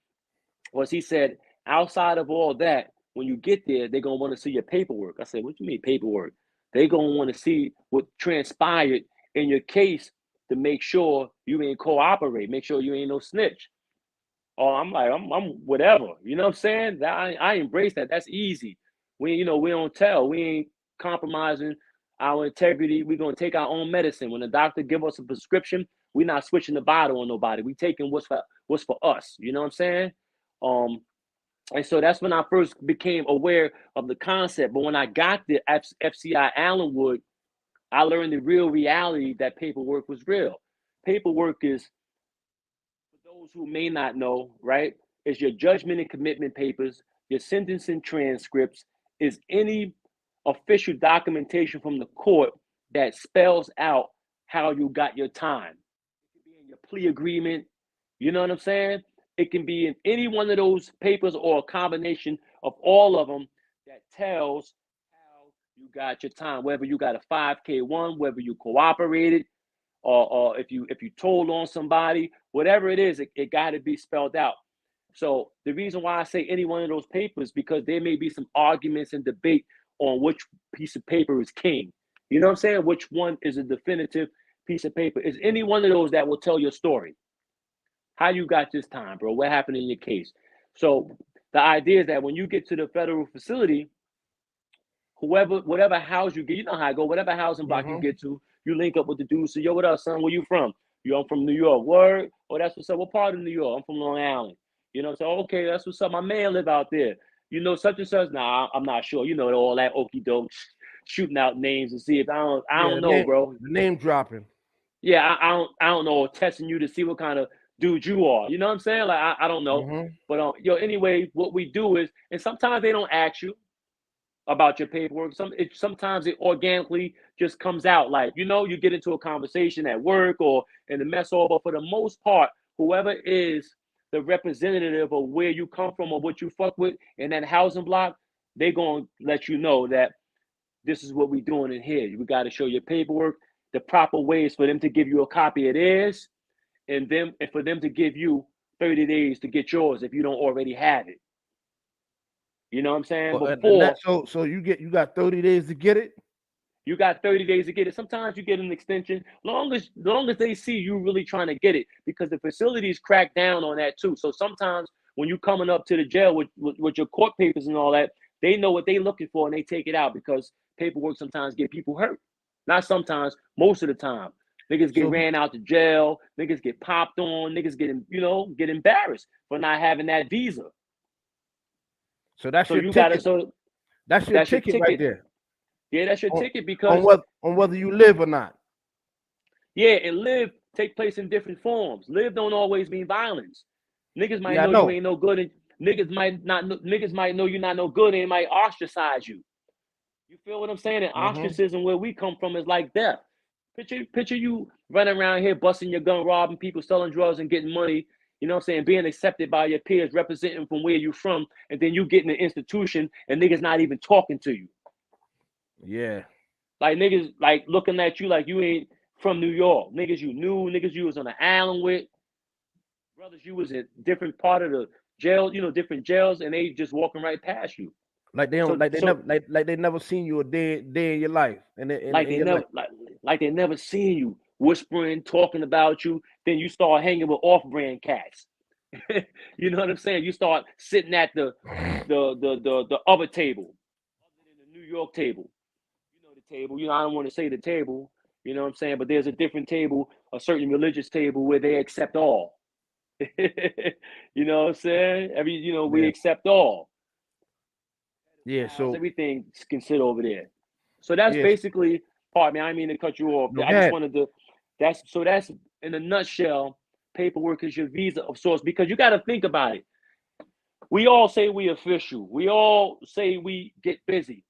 Speaker 2: was he said, outside of all that, when you get there, they're going to want to see your paperwork. I said, what you mean paperwork? They're going to want to see what transpired in your case to make sure you ain't cooperate, make sure you ain't no snitch. Oh, I'm like, I'm whatever. You know what I'm saying? I embrace that. That's easy. We don't tell. We ain't compromising our integrity. We're gonna take our own medicine. When the doctor give us a prescription, we're not switching the bottle on nobody. We taking what's for us. You know what I'm saying? And so that's when I first became aware of the concept. But when I got the FCI Allenwood, I learned the real reality that paperwork was real. Paperwork is, for those who may not know, right, is your judgment and commitment papers, your sentencing transcripts, is any official documentation from the court that spells out how you got your time. It can be in your plea agreement, you know what I'm saying? It can be in any one of those papers or a combination of all of them that tells how you got your time, whether you got a 5K1, whether you cooperated, or if you told on somebody, whatever it is, it got to be spelled out. So the reason why I say any one of those papers, because there may be some arguments and debate on which piece of paper is king. You know what I'm saying? Which one is a definitive piece of paper? Is any one of those that will tell your story? How you got this time, bro? What happened in your case? So the idea is that when you get to the federal facility, whatever house you get, you know how I go, whatever housing block you get to, you link up with the dude. So, yo, what up, son? Where you from? I'm from New York. Word? Oh, that's what's up. What part of New York? I'm from Long Island. So okay, that's what's up. My man live out there. Such and such. Nah, I'm not sure. All that okie doke, shooting out names and see if I don't know, bro.
Speaker 1: The name dropping.
Speaker 2: Yeah, I don't know, testing you to see what kind of dude you are. You know what I'm saying? Like I don't know. But anyway, what we do is, and sometimes they don't ask you about your paperwork. Sometimes it organically just comes out. Like, you get into a conversation at work or in the mess hall, but for the most part, whoever is the representative of where you come from or what you fuck with in that housing block, they gonna let you know that this is what we doing in here. We got to show your paperwork. The proper way is for them to give you a copy of theirs, and for them to give you 30 days to get yours if you don't already have it. You know what I'm saying?
Speaker 1: Before, so you got 30 days to get it.
Speaker 2: You got 30 days to get it. Sometimes you get an extension, long as they see you really trying to get it, because the facilities crack down on that too. So sometimes when you coming up to the jail with your court papers and all that, they know what they looking for and they take it out, because paperwork sometimes get people hurt. Not sometimes, most of the time. Niggas get ran out to jail. Niggas get popped on. Niggas get embarrassed for not having that visa.
Speaker 1: So that's your ticket. That's your ticket right there.
Speaker 2: Yeah, that's your ticket, because
Speaker 1: on whether you live or not.
Speaker 2: Yeah, and live take place in different forms. Live don't always mean violence. Niggas might know you ain't no good, and niggas might know you're not no good, and it might ostracize you. You feel what I'm saying? And ostracism, where we come from, is like death. Picture you running around here busting your gun, robbing people, selling drugs, and getting money. You know what I'm saying? Being accepted by your peers, representing from where you from, and then you get in an institution and niggas not even talking to you.
Speaker 1: Yeah.
Speaker 2: Like niggas like looking at you like you ain't from New York. Niggas you knew, niggas you was on the island with, brothers you was in different part of jails, different jails, and they just walking right past you.
Speaker 1: Like they don't,
Speaker 2: So so
Speaker 1: like they never seen you a day in your life, and
Speaker 2: like
Speaker 1: in
Speaker 2: they
Speaker 1: your life.
Speaker 2: never like they never seen you, whispering, talking about you. Then you start hanging with off-brand cats. You know what I'm saying? You start sitting at the other table, other than the New York table. You know the table. I don't want to say the table. You know what I'm saying? But there's a different table, a certain religious table where they accept all. You know what I'm saying? We
Speaker 1: Yeah,
Speaker 2: accept all.
Speaker 1: yeah.
Speaker 2: Styles,
Speaker 1: So
Speaker 2: everything can sit over there. So that's
Speaker 1: yes,
Speaker 2: basically, pardon me, I didn't mean to cut you off.
Speaker 1: no,
Speaker 2: I just
Speaker 1: bad.
Speaker 2: wanted to, that's in a nutshell, paperwork is your visa of sorts, because you got to think about it. We all say we official. We all say we get busy.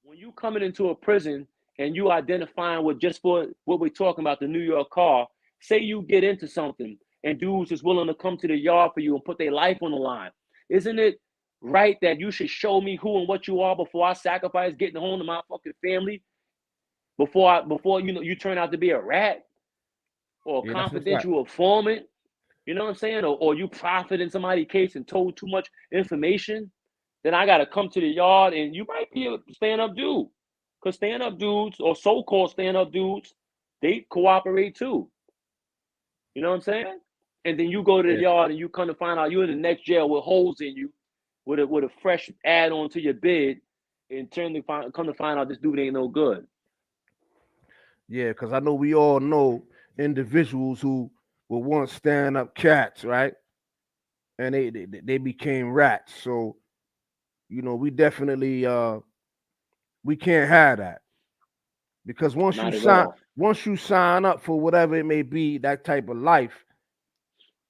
Speaker 2: When you coming into a prison and you identifying with, just for what we're talking about, the New York car, say you get into something and dudes is willing to come to the yard for you and put their life on the line. Isn't it right that you should show me who and what you are before I sacrifice getting home to my fucking family? Before you turn out to be a rat or a
Speaker 1: Yeah, that's a fact.
Speaker 2: confidential informant, you know what I'm saying? Or you profit in somebody's case and told too much information, then I got to come to the yard, and you might be a stand-up dude. Because stand-up dudes, or so-called stand-up dudes, they cooperate too. You know what I'm saying? And then you go to the
Speaker 1: Yeah,
Speaker 2: yard and you come to find out you're in the next jail with holes in you, with a fresh add-on to your bid, and come to find out this dude ain't no good.
Speaker 1: yeah. Because I know we all know individuals who were once stand up cats, right? And they became rats. So we definitely we can't have that, because
Speaker 2: Not at all.
Speaker 1: once you sign up for whatever it may be, that type of life,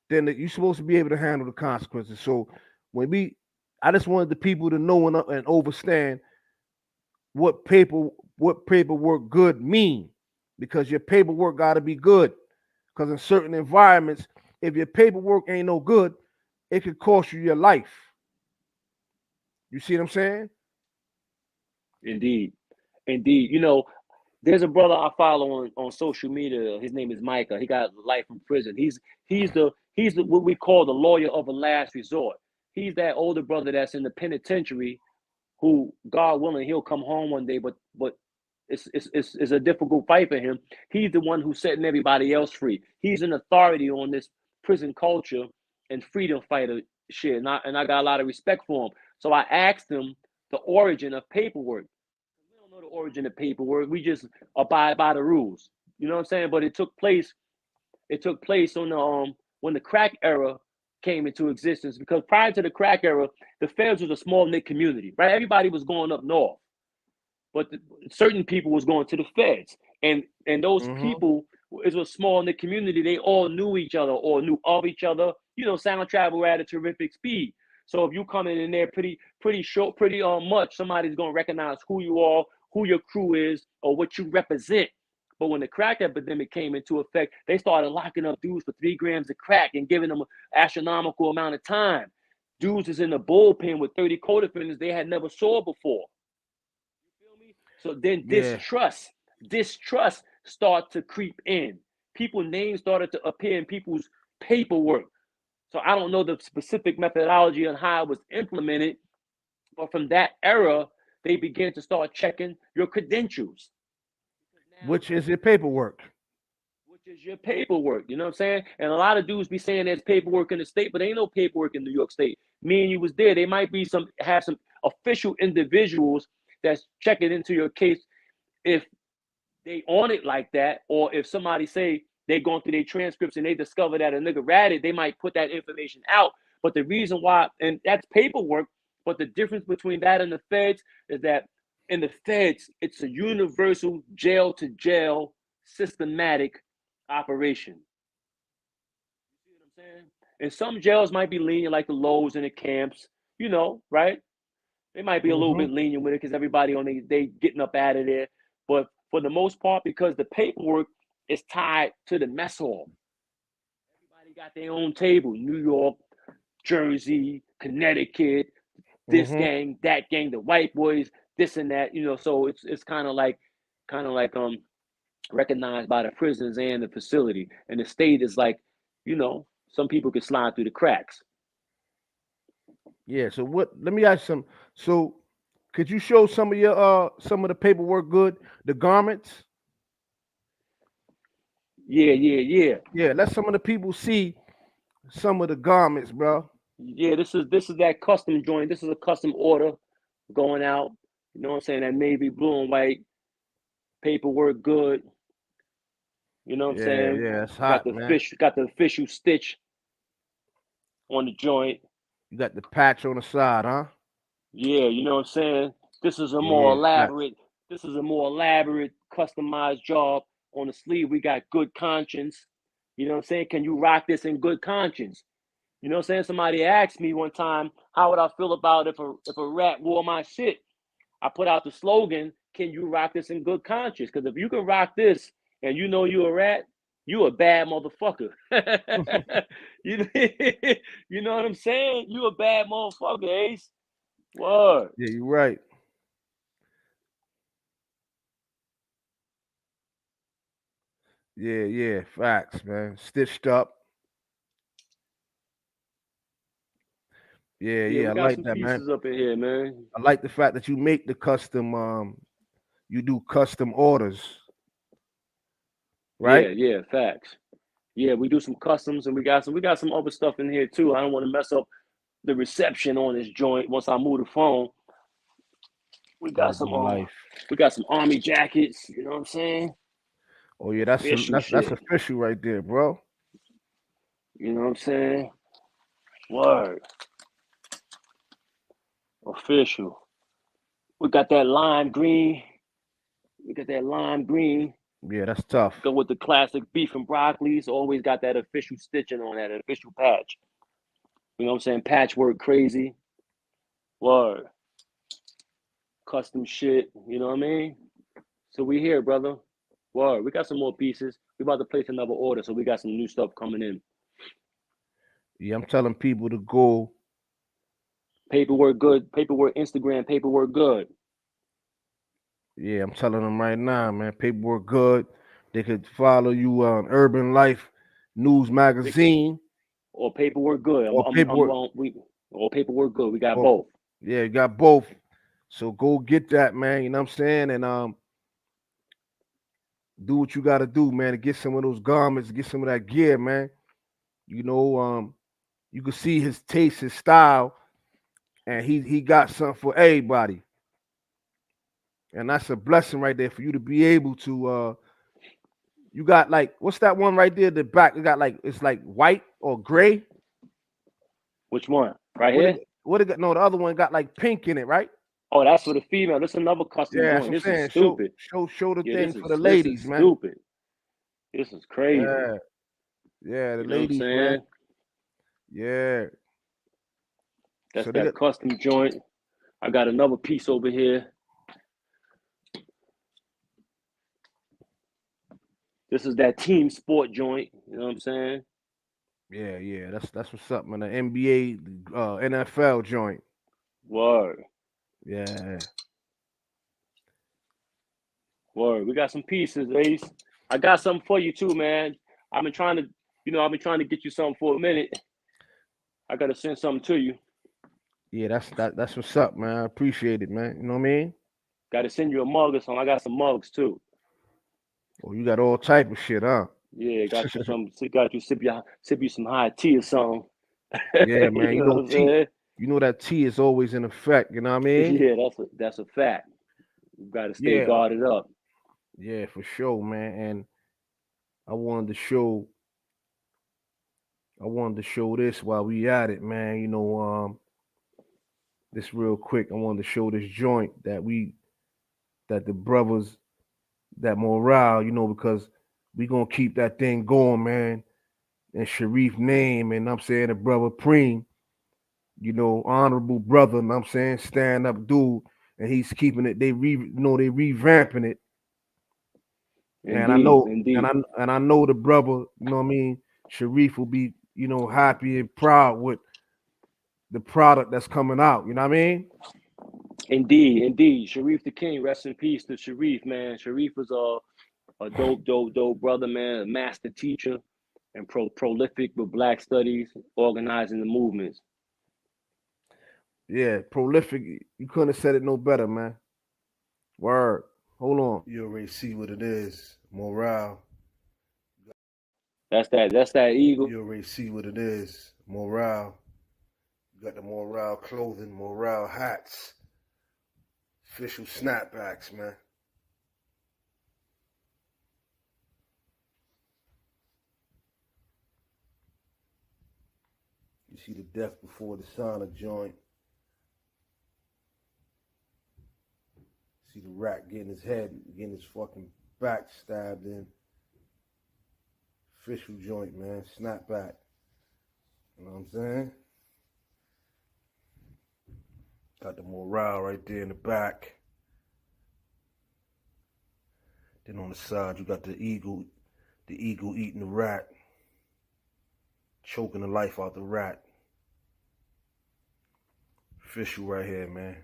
Speaker 1: then you're supposed to be able to handle the consequences. So when we, I just wanted the people to know and understand what paperwork good mean, because your paperwork got to be good. Because in certain environments, if your paperwork ain't no good, it could cost you your life. You see what I'm saying?
Speaker 2: Indeed. Indeed. There's a brother I follow on social media. His name is Micah. He got life in prison. He's the what we call the lawyer of a last resort. He's that older brother that's in the penitentiary, who, God willing, he'll come home one day, but it's a difficult fight for him. He's the one who's setting everybody else free. He's an authority on this prison culture and freedom fighter shit, and I got a lot of respect for him. So I asked him the origin of paperwork. We don't know the origin of paperwork. We just abide by the rules. You know what I'm saying? But it took place. It took place on the when the crack era came into existence. Because prior to the crack era, the feds was a small knit community, right? Everybody was going up north, but certain people was going to the feds, and those
Speaker 1: Mm-hmm.
Speaker 2: people, it was small knit community. They all knew each other or knew of each other. Sound travel at a terrific speed. So if you come in there pretty short, pretty much, somebody's gonna recognize who you are, who your crew is, or what you represent. But when the crack epidemic came into effect, they started locking up dudes for 3 grams of crack and giving them an astronomical amount of time. Dudes is in the bullpen with 30 co-defendants they had never saw before. You feel me? So then
Speaker 1: Yeah,
Speaker 2: distrust start to creep in. People names started to appear in people's paperwork. So I don't know the specific methodology on how it was implemented, but from that era, they began to start checking your credentials. Because now,
Speaker 1: which is your paperwork.
Speaker 2: which is your paperwork, you know what I'm saying? And a lot of dudes be saying there's paperwork in the state, but ain't no paperwork in New York State. Me and you was there. They might be have some official individuals that's checking into your case if they on it like that, or if somebody say they going through their transcripts and they discover that a nigga ratted, they might put that information out. But the reason why, and that's paperwork, but the difference between that and the feds is that in the feds, it's a universal jail to jail systematic operation. You see what I'm saying? And some jails might be lenient, like the Lowe's and the camps, right? They might be a little
Speaker 1: Mm-hmm.
Speaker 2: bit lenient with it because everybody on they getting up out of there. But for the most part, because the paperwork is tied to the mess hall, everybody got their own table. New York, Jersey, Connecticut, this
Speaker 1: Mm-hmm.
Speaker 2: gang, that gang, the white boys, this and that. So it's kind of like recognized by the prisons and the facility. And the state is like, some people can slide through the cracks.
Speaker 1: Yeah. So what? Let me ask you some. So could you show some of the paperwork good, the garments?
Speaker 2: Yeah.
Speaker 1: Yeah. Let some of the people see some of the garments, bro.
Speaker 2: Yeah, this is that custom joint. This is a custom order going out. You know what I'm saying? That navy blue and white paperwork good. You know what I'm
Speaker 1: Yeah.
Speaker 2: saying?
Speaker 1: Yeah. It's hot, man.
Speaker 2: Got the official stitch on the joint.
Speaker 1: You got the patch on the side, huh?
Speaker 2: Yeah, you know what I'm saying? This is a
Speaker 1: Yeah.
Speaker 2: more
Speaker 1: Yeah. Fact.
Speaker 2: elaborate, this is a more elaborate, customized job. On the sleeve, we got good conscience. You know what I'm saying? Can you rock this in good conscience? You know what I'm saying? Somebody asked me one time, how would I feel about if a rat wore my shit? I put out the slogan, can you rock this in good conscience? Because if you can rock this and you know you a rat, you a bad motherfucker. you, you know what I'm saying? You a bad motherfucker, Ace. Word.
Speaker 1: Yeah. You're right. Yeah. Yeah. Facts, man. Stitched up. Yeah.
Speaker 2: Yeah,
Speaker 1: Yeah.
Speaker 2: we
Speaker 1: I
Speaker 2: got
Speaker 1: like
Speaker 2: some
Speaker 1: that, man.
Speaker 2: pieces up in here, man.
Speaker 1: I like the fact that you make the custom. You do custom orders, right?
Speaker 2: Yeah, facts. Yeah, we do some customs and we got some other stuff in here too. I don't want to mess up the reception on this joint once I move the phone. We got
Speaker 1: Love
Speaker 2: some
Speaker 1: of life.
Speaker 2: we got some army jackets, you know what I'm saying?
Speaker 1: Oh yeah,
Speaker 2: Official
Speaker 1: that's
Speaker 2: shit.
Speaker 1: official right there, bro.
Speaker 2: You know what I'm saying? Word. Official. We got that lime green. We got that lime green.
Speaker 1: Yeah, that's tough.
Speaker 2: Go with the classic beef and broccoli. So always got that official stitching on that official patch. You know what I'm saying? Patchwork crazy. Word. Custom shit. You know what I mean? So we here, brother. Word. We got some more pieces. We about to place another order, so we got some new stuff coming in.
Speaker 1: Yeah, I'm telling people to go.
Speaker 2: Paperwork good. Paperwork Instagram. Paperwork good.
Speaker 1: Yeah, I'm telling them right now, man. Paperwork good. They could follow you on Urban Life News Magazine
Speaker 2: Or paperwork good.
Speaker 1: or paperwork
Speaker 2: We or paperwork good. We got
Speaker 1: or
Speaker 2: both.
Speaker 1: yeah, you got both. So go get that, man. You know what I'm saying? And do what you gotta do, man, to get some of those garments, get some of that gear, man. You know, you can see his taste, his style, and he got something for everybody. And that's a blessing right there for you to be able to you got like what's that one right there? The back it got like it's like white or gray.
Speaker 2: Which one? Right
Speaker 1: What it
Speaker 2: here?
Speaker 1: what it got no the other one got like pink in it, right?
Speaker 2: Oh, that's for the female. This is another custom
Speaker 1: Yeah, that's
Speaker 2: joint.
Speaker 1: what I'm
Speaker 2: This is
Speaker 1: saying.
Speaker 2: stupid.
Speaker 1: Show the
Speaker 2: Yeah,
Speaker 1: thing for the
Speaker 2: this is
Speaker 1: ladies, man.
Speaker 2: stupid. This is crazy.
Speaker 1: Yeah, yeah, the
Speaker 2: You know what I'm
Speaker 1: ladies, man.
Speaker 2: saying?
Speaker 1: Yeah.
Speaker 2: That's
Speaker 1: So they got
Speaker 2: that custom joint. I got another piece over here. This is that team sport joint. You know what I'm saying?
Speaker 1: yeah, that's what's up, man. The NBA, NFL joint.
Speaker 2: Word.
Speaker 1: Yeah.
Speaker 2: Word. We got some pieces, Ace. I got something for you too, man. I've been trying to, I've been trying to get you something for a minute. I gotta send something to you.
Speaker 1: Yeah, that's what's up, man. I appreciate it, man. You know what I mean?
Speaker 2: Gotta send you a mug or something. I got some mugs too.
Speaker 1: Oh, you got all type of shit, huh?
Speaker 2: Yeah, got you sip you some high tea or something.
Speaker 1: Yeah, man.
Speaker 2: You
Speaker 1: You
Speaker 2: know
Speaker 1: know
Speaker 2: what I'm
Speaker 1: tea.
Speaker 2: saying?
Speaker 1: You know that tea is always in effect. You know what I mean?
Speaker 2: Yeah, that's a fact. You gotta stay
Speaker 1: Yeah,
Speaker 2: guarded up.
Speaker 1: yeah, for sure, man. And I wanted to show, I wanted to show this while we at it, man. You know, this real quick. I wanted to show this joint that the brothers, that morale, you know, because we gonna keep that thing going, man. And Sharif name, and I'm saying the brother Preem, you know, honorable brother, and I'm saying stand up dude, and he's keeping it. They revamping it, and I
Speaker 2: Indeed,
Speaker 1: know,
Speaker 2: indeed,
Speaker 1: and I know the brother, you know what I mean. Sharif will be, you know, happy and proud with the product that's coming out. You know what I mean?
Speaker 2: indeed. Sharif the King, rest in peace to Sharif, man. Sharif was a dope brother, man, a master teacher and prolific with Black studies, organizing the movements.
Speaker 1: Yeah, prolific. You couldn't have said it no better, man. Word. Hold on.
Speaker 3: You already see what it is. Morale.
Speaker 2: That's that eagle.
Speaker 3: You already see what it is. Morale. You got the morale clothing, morale hats, official snapbacks, man. You see the death before the sauna joint. See the rat getting his head, getting his fucking back stabbed in. Official joint, man. Snapback. You know what I'm saying? Got the morale right there in the back. Then on the side, you got the eagle eating the rat, choking the life out the rat. Official right here, man.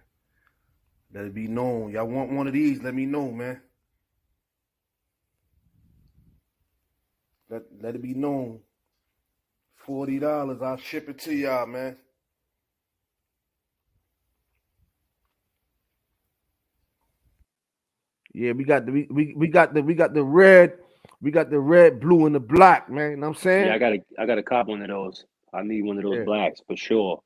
Speaker 3: Let it be known. Y'all want one of these? Let me know, man. Let it be known. $40. I'll ship it to y'all, man.
Speaker 1: Yeah, we got the red, blue, and the black, man. You know what I'm saying?
Speaker 2: Yeah, I got a cop one of those. I need one of those blacks for sure.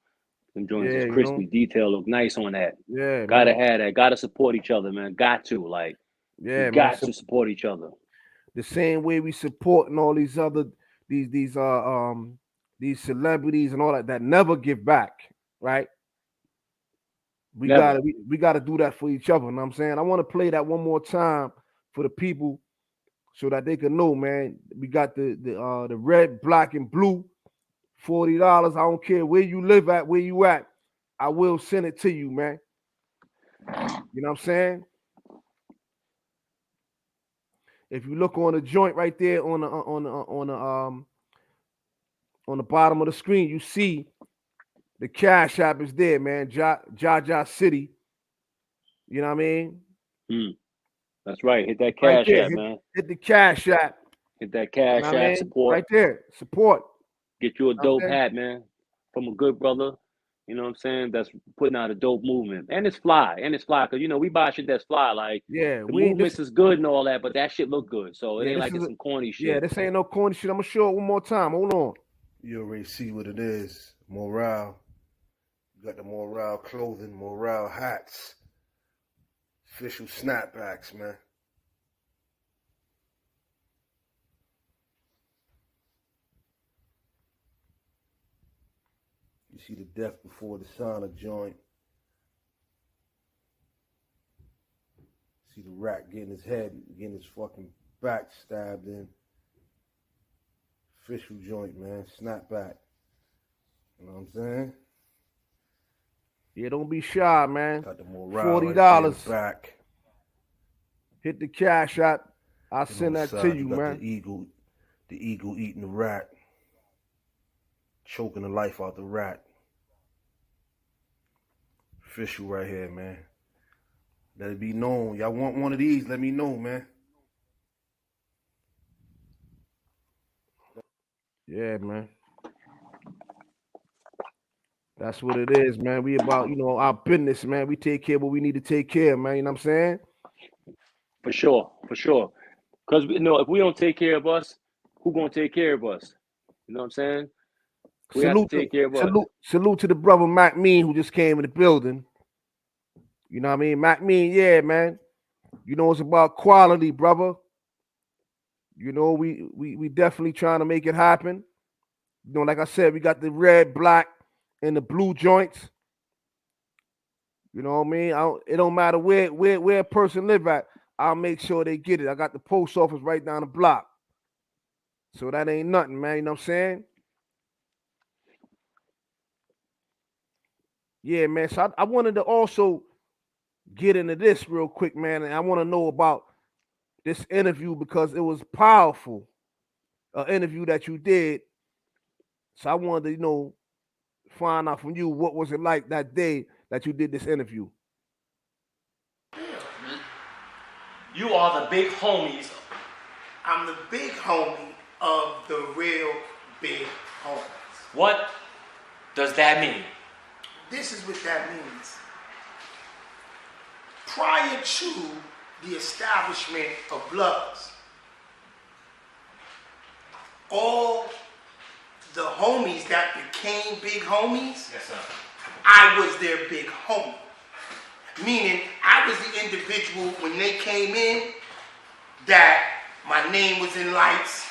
Speaker 2: Them joints is crispy. Detail look nice on that.
Speaker 1: Yeah,
Speaker 2: gotta
Speaker 1: man.
Speaker 2: have that. Gotta support each other, man. Got to
Speaker 1: Yeah,
Speaker 2: we
Speaker 1: man.
Speaker 2: got to support each other.
Speaker 1: The same way we supporting all these other these celebrities and all that never give back, right? We
Speaker 2: Never.
Speaker 1: gotta do that for each other. You know what I'm saying? I want to play that one more time for the people so that they can know, man. We got the red, black, and blue, $40. I don't care where you live at, where you at. I will send it to you, man. You know what I'm saying? If you look on the joint right there on the bottom of the screen, you see the Cash App is there, man. JAH City. You know what I mean?
Speaker 2: That's right. Hit that
Speaker 1: Right
Speaker 2: Cash
Speaker 1: there.
Speaker 2: App, man.
Speaker 1: Hit the Cash App.
Speaker 2: Hit that Cash
Speaker 1: You know what I
Speaker 2: App.
Speaker 1: mean?
Speaker 2: Support.
Speaker 1: Right there. Support.
Speaker 2: Get you a dope hat, man, from a good brother. You know what I'm saying? That's putting out a dope movement. And it's fly. Because, we buy shit that's fly. Like,
Speaker 1: yeah,
Speaker 2: the movements is good and all that, but that shit look good. So it ain't like it's some corny shit.
Speaker 1: Yeah, this ain't no corny shit. I'm going to show it one more time. Hold on.
Speaker 3: You already see what it is. Morale. You got the morale clothing, morale hats, official snapbacks, man. You see the death before the sauna joint. See the rat getting his head, getting his fucking back stabbed in. Official joint, man. Snapback. You know what I'm saying?
Speaker 1: Yeah, don't be shy, man.
Speaker 3: Got the morale
Speaker 1: $40.
Speaker 3: right back.
Speaker 1: Hit the Cash App. I'll send that to you, man.
Speaker 3: The eagle eating the rat, choking the life out the rat. Official right here, man. Let it be known. Y'all want one of these? Let me know, man.
Speaker 1: Yeah, man. That's what it is, man. We about, our business, man. We take care of what we need to take care of, man. You know what I'm saying?
Speaker 2: For sure. Because, if we don't take care of us, who going to take care of us? You know what I'm saying? We have to take care of us.
Speaker 1: Salute to the brother Mac Mean who just came in the building. You know what I mean? Mac Mean, yeah, man. It's about quality, brother. We definitely trying to make it happen. Like I said, we got the red, black, and the blue joints. You know what I mean? It don't matter where a person live at. I'll make sure they get it. I got the post office right down the block. So that ain't nothing, man. You know what I'm saying? Yeah, man. So I wanted to also get into this real quick, man. And I want to know about this interview because it was powerful. An interview that you did. So I wanted to, find out from you what was it like that day that you did this interview.
Speaker 4: You are the big homies.
Speaker 5: I'm the big homie of the real big homies.
Speaker 4: What does that mean?
Speaker 5: This is what that means. Prior to the establishment of Bloods, all the homies that became big homies,
Speaker 4: Yes, sir.
Speaker 5: I was their big homie. Meaning, I was the individual when they came in that my name was in lights.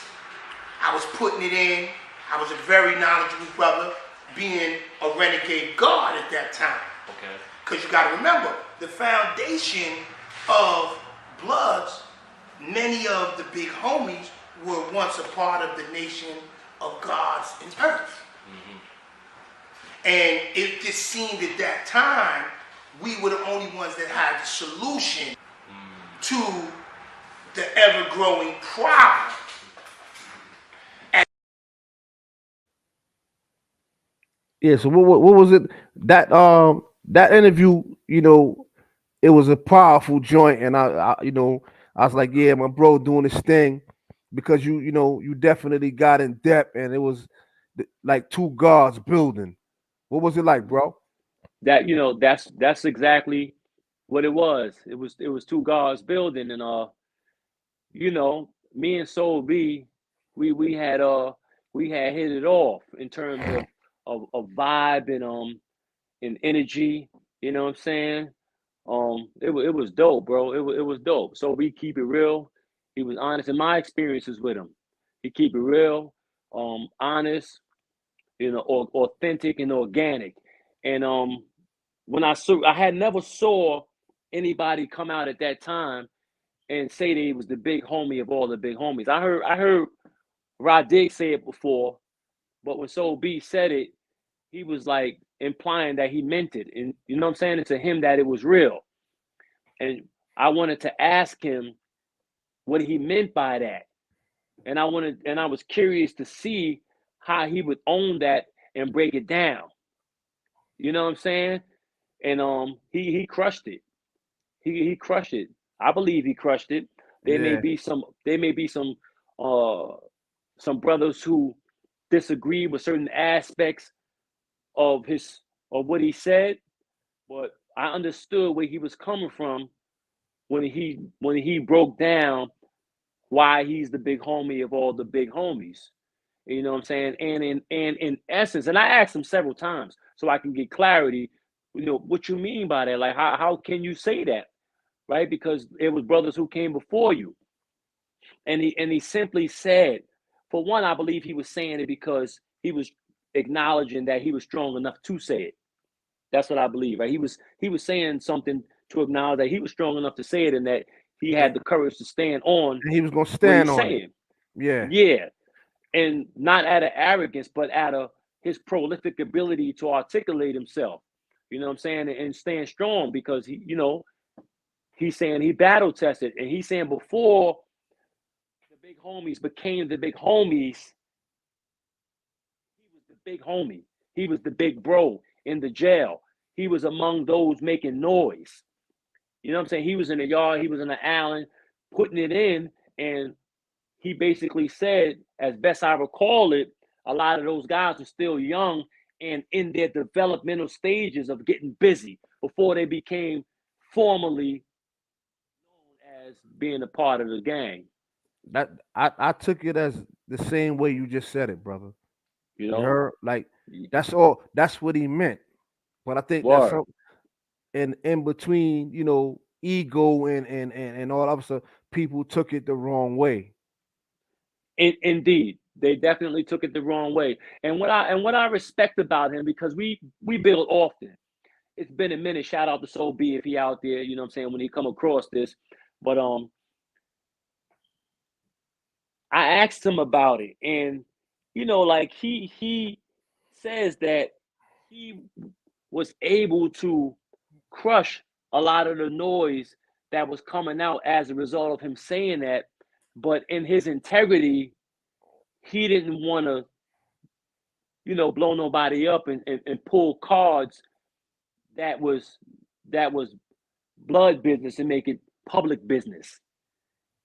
Speaker 5: I was putting it in. I was a very knowledgeable brother, being a Renegade God at that time.
Speaker 4: Okay.
Speaker 5: Because you got to remember, the foundation of Bloods, many of the big homies were once a part of the nation of gods and earth. And it just seemed at that time, we were the only ones that had the solution to the ever-growing problem.
Speaker 1: Yeah. So what was it that interview? You know, it was a powerful joint, and I I was like, yeah, my bro doing this thing because you definitely got in depth, and it was like two gods building. What was it like, bro?
Speaker 2: That that's exactly what it was. It was two guards building, and me and Soul B, we had hit it off in terms of vibe and energy. You know what I'm saying? It was dope, bro. It was dope. So we keep it real. He was honest in my experiences with him. He keep it real, honest, or authentic and organic. And when I had never saw anybody come out at that time and say that he was the big homie of all the big homies. I heard Rod say it before, but when Soul B said it, he was like implying that he meant it. And you know what I'm saying? And to him that it was real. And I wanted to ask him what he meant by that. And I was curious to see how he would own that and break it down. You know what I'm saying? And he crushed it. He crushed it. I believe he crushed it. There may
Speaker 1: Yeah.
Speaker 2: be uh some brothers who disagree with certain aspects of what he said, but I understood where he was coming from when he broke down why he's the big homie of all the big homies. You know what I'm saying? And in essence, and I asked him several times so I can get clarity. What you mean by that? Like how can you say that? Right? Because it was brothers who came before you. And he simply said, for one, I believe he was saying it because he was acknowledging that he was strong enough to say it. That's what I believe, right? He was saying something to acknowledge that he was strong enough to say it and that he had the courage to stand on
Speaker 1: And he was gonna
Speaker 2: what
Speaker 1: stand
Speaker 2: he's
Speaker 1: on it.
Speaker 2: saying.
Speaker 1: Yeah.
Speaker 2: Yeah. And not out of arrogance, but out of his prolific ability to articulate himself. You know what I'm saying? And stand strong because he's saying he battle tested. And he's saying before the big homies became the big homies, he was the big homie. He was the big bro in the jail. He was among those making noise. You know what I'm saying? He was in the yard, he was in the island, putting it in, and he basically said, as best I recall it, a lot of those guys were still young and in their developmental stages of getting busy before they became formally known as being a part of the gang.
Speaker 1: That I took it as the same way you just said it, brother.
Speaker 2: You
Speaker 1: You
Speaker 2: know,
Speaker 1: heard? Like that's all. That's what he meant. But I think that's
Speaker 2: word.
Speaker 1: some in between, ego and all other stuff. People took it the wrong way.
Speaker 2: Indeed, they definitely took it the wrong way. And what I respect about him, because we build often. It's been a minute. Shout out to Soul B if he out there. You know what I'm saying, when he come across this. But I asked him about it, and like he says that he was able to crush a lot of the noise that was coming out as a result of him saying that. But in his integrity, he didn't want to, blow nobody up and pull cards that was blood business and make it public business.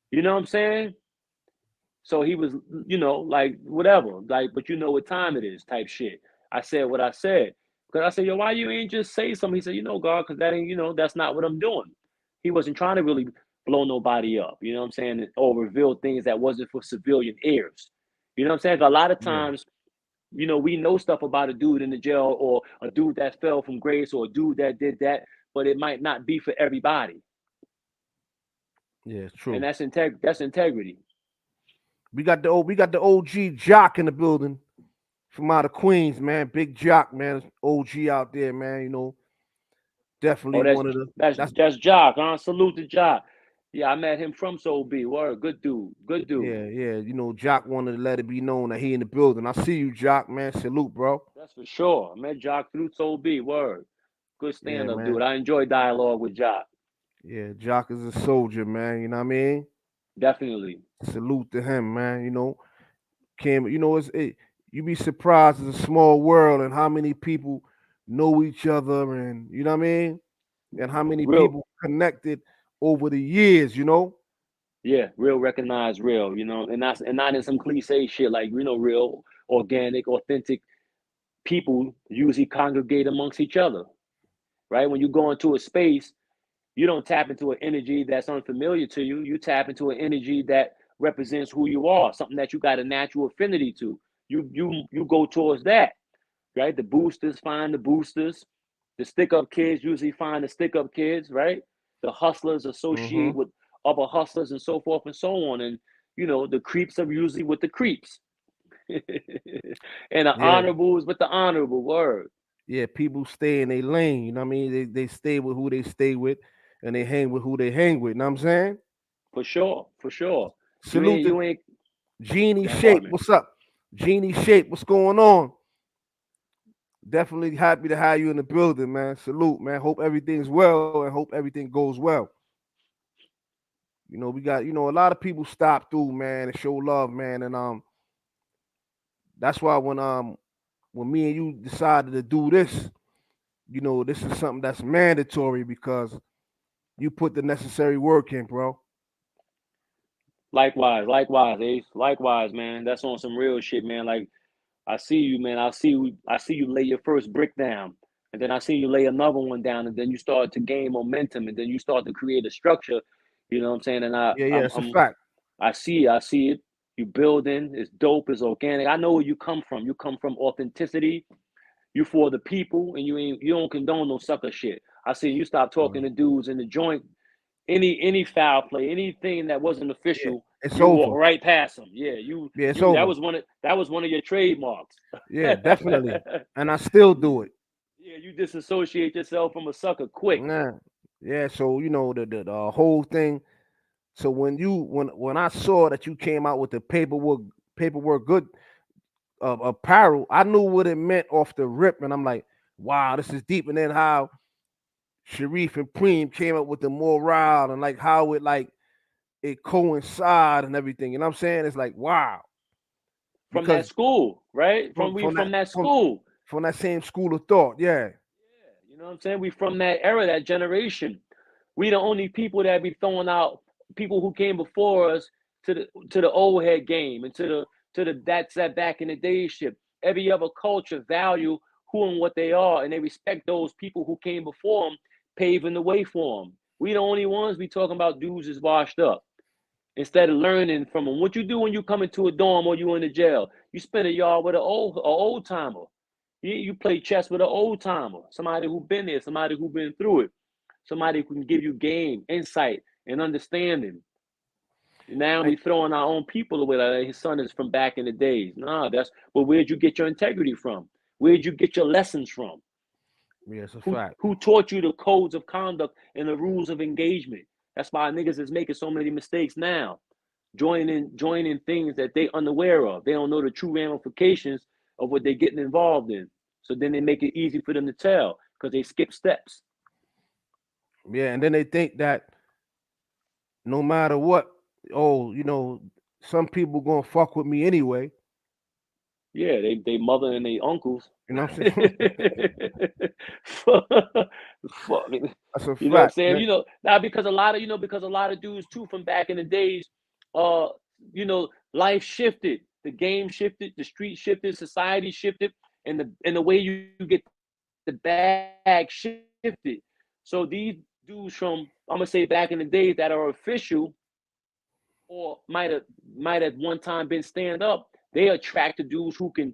Speaker 2: You know what I'm saying? So he was, like, whatever, like, but you know what time it is type shit. I said what I said Because I said, yo, why you ain't just say something? He said, God, because that ain't, that's not what I'm doing. He wasn't trying to really blow nobody up, you know what I'm saying, or reveal things that wasn't for civilian ears. You know what I'm saying? 'Cause a lot of times, we know stuff about a dude in the jail or a dude that fell from grace or a dude that did that, but it might not be for everybody.
Speaker 1: Yeah, it's true.
Speaker 2: And that's integrity.
Speaker 1: We got the OG Jock in the building from out of Queens, man. Big Jock, man. OG out there, man. Definitely
Speaker 2: Oh,
Speaker 1: one of the
Speaker 2: that's Jock, huh? Salute to Jock. Yeah, I met him from Soul B. Word, good dude. Good dude.
Speaker 1: yeah. Jock wanted to let it be known that he in the building. I see you, Jock, man. Salute, bro.
Speaker 2: That's for sure. I met Jock through Soul B. Word. Good
Speaker 1: Yeah,
Speaker 2: stand-up
Speaker 1: man.
Speaker 2: dude. I enjoy dialogue with Jock.
Speaker 1: Yeah, Jock is a soldier, man. You know what I mean?
Speaker 2: Definitely.
Speaker 1: Salute to him, man. Cam, you be surprised it's a small world and how many people know each other, and you know what I mean? And how many
Speaker 2: Real,
Speaker 1: people connected over the years,
Speaker 2: yeah, real recognize real, and not in some cliche shit like, real, organic, authentic people usually congregate amongst each other, right? When you go into a space, you don't tap into an energy that's unfamiliar to you. You tap into an energy that represents who you are, something that you got a natural affinity to. You go towards that, right? The boosters find the boosters. The stick-up kids usually find the stick-up kids, right? The hustlers associate
Speaker 1: Mm-hmm.
Speaker 2: with other hustlers and so forth and so on. And, the creeps are usually with the creeps. And the
Speaker 1: Yeah,
Speaker 2: honorables with the honorable. Word.
Speaker 1: yeah. People stay in their lane, you know what I mean? They stay with who they stay with and they hang with who they hang with. You know what I'm saying?
Speaker 2: For sure. For sure. You
Speaker 1: Salute
Speaker 2: ain't,
Speaker 1: to
Speaker 2: you ain't,
Speaker 1: Genie
Speaker 2: yeah,
Speaker 1: Shape.
Speaker 2: pardon me.
Speaker 1: What's up? Genie Shape, what's going on? Definitely happy to have you in the building, man. Salute, man. Hope everything's well and hope everything goes well. We got, a lot of people stop through, man, and show love, man. And that's why when me and you decided to do this, this is something that's mandatory because you put the necessary work in, bro.
Speaker 2: Likewise, Ace. Likewise, man. That's on some real shit, man. Like, I see you, man. I see you lay your first brick down, and then I see you lay another one down, and then you start to gain momentum, and then you start to create a structure. You know what I'm saying? And I,
Speaker 1: Yeah,
Speaker 2: I'm,
Speaker 1: it's a
Speaker 2: I'm,
Speaker 1: fact.
Speaker 2: I see it. You building. It's dope. It's organic. I know where you come from. You come from authenticity. You for the people, and you don't condone no sucker shit. I see you stop talking to dudes in the joint. Any foul play, anything that wasn't
Speaker 1: Yeah,
Speaker 2: official,
Speaker 1: it's
Speaker 2: you walk
Speaker 1: over.
Speaker 2: right past them. Yeah, you
Speaker 1: Yeah, it's
Speaker 2: you
Speaker 1: over.
Speaker 2: that was one of your trademarks.
Speaker 1: Yeah, definitely. And I still do it.
Speaker 2: Yeah, you disassociate yourself from a sucker quick.
Speaker 1: Nah. Yeah, so the whole thing. So when I saw that you came out with the paperwork good apparel, I knew what it meant off the rip, and I'm like, wow, this is deep. And then how Sharif and Preem came up with the morale and like how it coincide and everything. You know what I'm saying? It's like wow,
Speaker 2: From that
Speaker 1: because
Speaker 2: school, right?
Speaker 1: from
Speaker 2: We
Speaker 1: from that
Speaker 2: from that
Speaker 1: from
Speaker 2: school.
Speaker 1: from that same school of thought. Yeah,
Speaker 2: You know what I'm saying? We from that era, that generation. We the only people that be throwing out people who came before us to the old head game and to the that's that back in the day shit. Every other culture value who and what they are, and they respect those people who came before them, paving the way for them. We the only ones we talking about dudes is washed up. Instead of learning from them, what you do when you come into a dorm or you in the jail, you spend a yard with an old timer. You play chess with an old timer, somebody who been there, somebody who been through it, somebody who can give you game, insight, and understanding. Now
Speaker 1: and
Speaker 2: we throwing our own people away. Like his son is from back in the days. Nah, well, where'd you get your integrity from? Where'd you get your lessons from?
Speaker 1: yeah, it's a
Speaker 2: Who
Speaker 1: fact.
Speaker 2: who taught you the codes of conduct and the rules of engagement? That's why niggas is making so many mistakes now. Joining things that they unaware of. They don't know the true ramifications of what they're getting involved in. So then they make it easy for them to tell because they skip steps.
Speaker 1: Yeah, and then they think that no matter what, oh, some people gonna fuck with me anyway.
Speaker 2: Yeah, they mother and they uncles.
Speaker 1: You know what I'm saying?
Speaker 2: Fuck,
Speaker 1: That's a
Speaker 2: you know what I'm
Speaker 1: fact,
Speaker 2: saying?
Speaker 1: man.
Speaker 2: Now because a lot of dudes too from back in the days, uh, life shifted, the game shifted, the street shifted, society shifted, and the way you get the bag shifted. So these dudes from, I'm gonna say, back in the days that are official or might have one time been stand up, they attract the dudes who can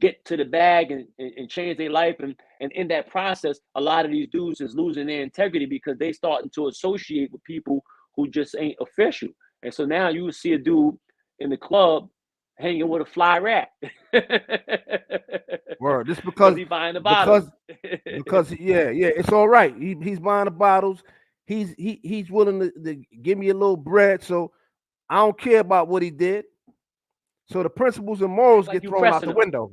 Speaker 2: get to the bag and change their life. And in that process, a lot of these dudes is losing their integrity because they starting to associate with people who just ain't official. And so now you see a dude in the club hanging with a fly rat.
Speaker 1: Word. Just because
Speaker 2: he buying the bottles.
Speaker 1: because yeah, it's all right. He's buying the bottles. He's willing to give me a little bread. So I don't care about what he did. So the principles and morals
Speaker 2: like
Speaker 1: get thrown out the
Speaker 2: him.
Speaker 1: window.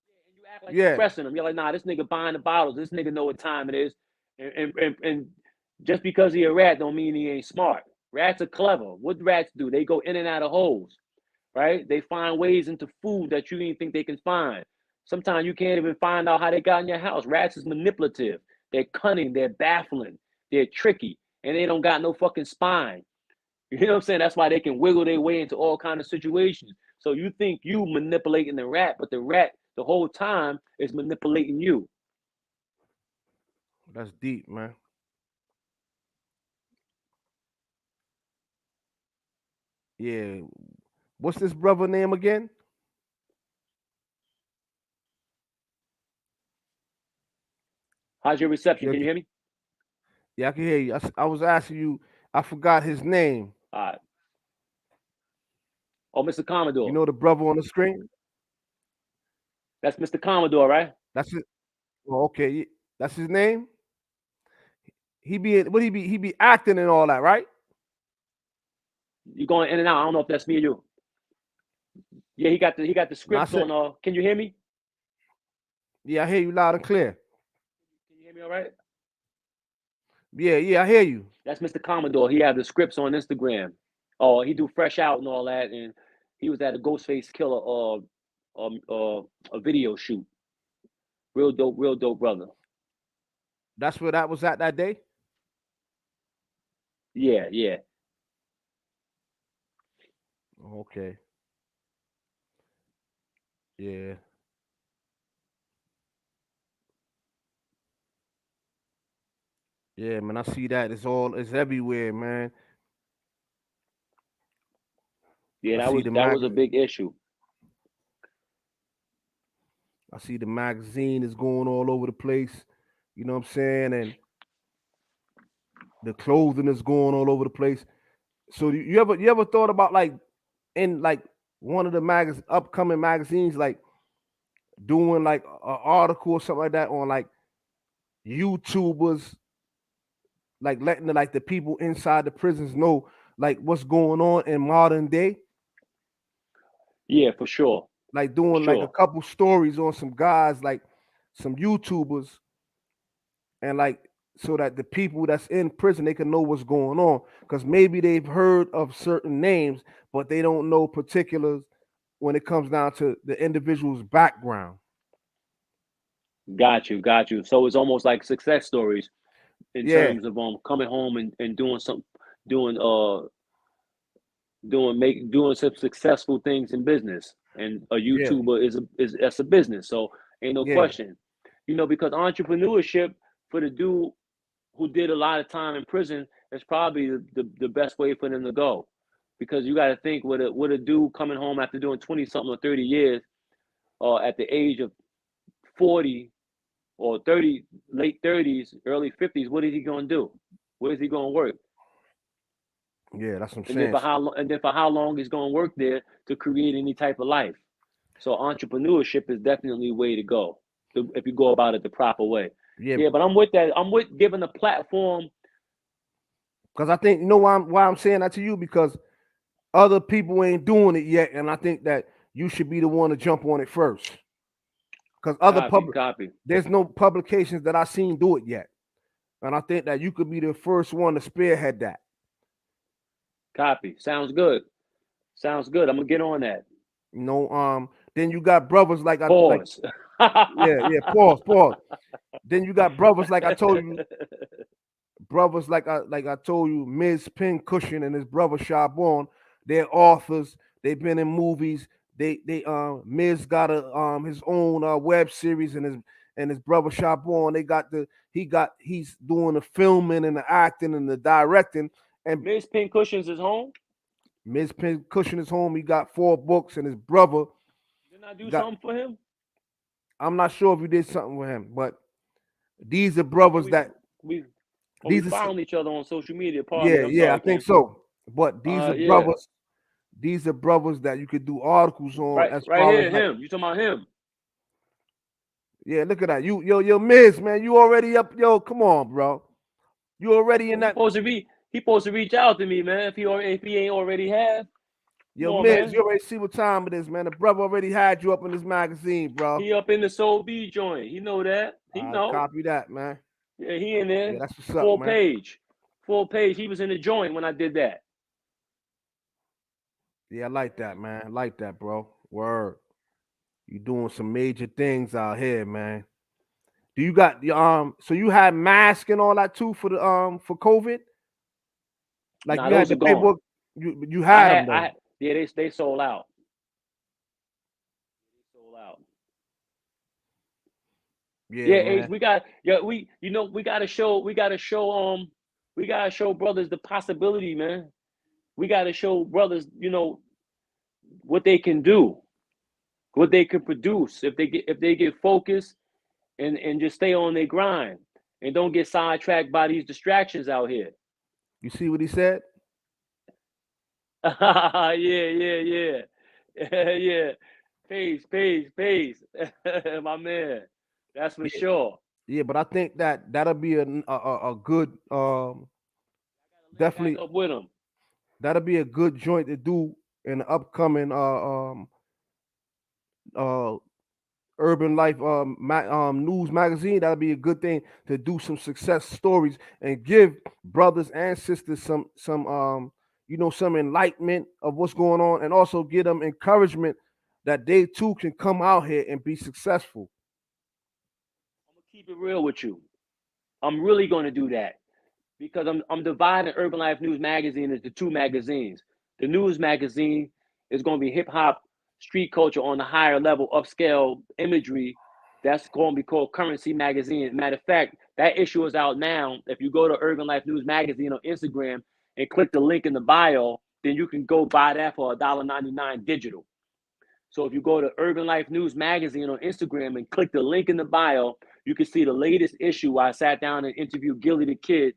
Speaker 2: And you act like you're pressing him. You're like, nah, this nigga buying the bottles. This nigga know what time it is. And just because he a rat don't mean he ain't smart. Rats are clever. What rats do? They go in and out of holes, right? They find ways into food that you didn't think they can find. Sometimes you can't even find out how they got in your house. Rats is manipulative. They're cunning. They're baffling. They're tricky. And they don't got no fucking spine. You know what I'm saying? That's why they can wiggle their way into all kind of situations. So you think you manipulating the rat, but the rat the whole time is manipulating you.
Speaker 1: That's deep, man. Yeah. What's this brother name again?
Speaker 2: How's your reception?
Speaker 1: Yeah,
Speaker 2: Can you hear me?
Speaker 1: yeah, I can hear you. I was asking you. I forgot his name.
Speaker 2: All right. Oh, Mr. Commodore.
Speaker 1: You know the brother on the screen?
Speaker 2: That's Mr. Commodore, right?
Speaker 1: That's it. Oh, okay. That's his name. He be acting and all that, right?
Speaker 2: You going in and out. I don't know if that's me or you. Yeah, he got the scripts on. Can you hear me?
Speaker 1: Yeah, I hear you loud and clear.
Speaker 2: Can you hear me all right?
Speaker 1: Yeah, I hear you.
Speaker 2: That's Mr. Commodore. He had the scripts on Instagram. Oh, he do Fresh Out and all that, and he was at a Ghostface Killer a video shoot. Real dope brother.
Speaker 1: That's where that was at that day?
Speaker 2: Yeah.
Speaker 1: Okay. Yeah. Yeah, man, I see that. It's everywhere, man.
Speaker 2: Yeah, that was a big issue.
Speaker 1: I see the magazine is going all over the place. You know what I'm saying? And the clothing is going all over the place. So you ever thought about like in like one of the upcoming magazines, like doing like an article or something like that on like YouTubers, like letting the people inside the prisons know like what's going on in modern day?
Speaker 2: Yeah, for sure.
Speaker 1: Like doing like a couple stories on some guys, like some YouTubers, and like so that the people that's in prison, they can know what's going on, because maybe they've heard of certain names, but they don't know particulars when it comes down to the individual's background.
Speaker 2: Got you. So it's almost like success stories in terms of coming home and doing some some successful things in business. And a YouTuber is that's a business. So ain't no question. You know, because entrepreneurship for the dude who did a lot of time in prison is probably the best way for them to go. Because you got to think with a dude coming home after doing 20 something or 30 years, at the age of 40 or 30, late 30s, early 50s, what is he going to do? Where is he going to work?
Speaker 1: Yeah, that's what I'm
Speaker 2: and
Speaker 1: saying.
Speaker 2: Then for how long he's going to work there to create any type of life. So entrepreneurship is definitely a way to go if you go about it the proper way. Yeah, but I'm with that. I'm with giving a platform.
Speaker 1: Because I think, you know why I'm saying that to you? Because other people ain't doing it yet, and I think that you should be the one to jump on it first. Because there's no publications that I've seen do it yet, and I think that you could be the first one to spearhead that.
Speaker 2: Copy. Sounds good. I'm gonna get on that.
Speaker 1: You know, then you got brothers like
Speaker 2: pause.
Speaker 1: Pause. Then you got brothers like I told you. Brothers like I told you, Ms. Pincushion and his brother Shabon, they're authors. They've been in movies. They Miz got his own web series, and and his brother Shabon. He's doing the filming and the acting and the directing. And
Speaker 2: Miss Pincushions is home.
Speaker 1: Ms. Pincushion is home. He got 4 books, and his brother
Speaker 2: Didn't I do
Speaker 1: got.
Speaker 2: something for him?
Speaker 1: I'm not sure if you did something with him, but these are brothers
Speaker 2: we
Speaker 1: these are
Speaker 2: found each other on social media. Pardon me, I'm
Speaker 1: yeah,
Speaker 2: sorry,
Speaker 1: I think
Speaker 2: Ken.
Speaker 1: so. But these are
Speaker 2: Yeah.
Speaker 1: brothers. These are brothers that you could do articles on.
Speaker 2: Right,
Speaker 1: as
Speaker 2: right
Speaker 1: far
Speaker 2: here,
Speaker 1: as like,
Speaker 2: him. You talking about him?
Speaker 1: yeah, look at that. Yo, Miz, man, you already up. Yo, come on, bro. You already in
Speaker 2: He
Speaker 1: that.
Speaker 2: supposed to reach out to me, man. If he ain't already have.
Speaker 1: Yo,
Speaker 2: Come on,
Speaker 1: Miz,
Speaker 2: man.
Speaker 1: you already see what time it is, man. The brother already had you up in this magazine, bro.
Speaker 2: He up in the Soul B joint. He know that. He know.
Speaker 1: Copy that, man.
Speaker 2: Yeah, he in there.
Speaker 1: Yeah, that's what's up, man.
Speaker 2: Full page. He was in the joint when I did that.
Speaker 1: Yeah, I like that, man. I like that, bro. Word. You doing some major things out here, man. Do you got the so you had masks and all that too for the for COVID? Like
Speaker 2: Nah,
Speaker 1: you had
Speaker 2: those
Speaker 1: the
Speaker 2: are gone.
Speaker 1: paperwork, you had them though.
Speaker 2: Yeah, they sold out. Yeah,
Speaker 1: man.
Speaker 2: Ace, we gotta show brothers the possibility, man. We gotta show brothers, what they can do, what they can produce if they get focused and just stay on their grind and don't get sidetracked by these distractions out here.
Speaker 1: You see what he said?
Speaker 2: Yeah. Yeah. Peace. My man. That's for sure.
Speaker 1: Yeah, but I think that'll be a good definitely
Speaker 2: Back up with him.
Speaker 1: That'll be a good joint to do in the upcoming Urban Life news magazine. That'll be a good thing to do some success stories and give brothers and sisters some some enlightenment of what's going on, and also give them encouragement that they too can come out here and be successful.
Speaker 2: I'm gonna keep it real with you. I'm really gonna do that because I'm dividing Urban Life News Magazine into 2 magazines. The news magazine is gonna be hip hop, street culture on the higher level, upscale imagery. That's going to be called Currency Magazine. Matter of fact, that issue is out now. If you go to Urban Life News Magazine on Instagram and click the link in the bio, then you can go buy that for $1.99 digital. So if you go to Urban Life News Magazine on Instagram and click the link in the bio, you can see the latest issue. I sat down and interviewed Gilly the Kid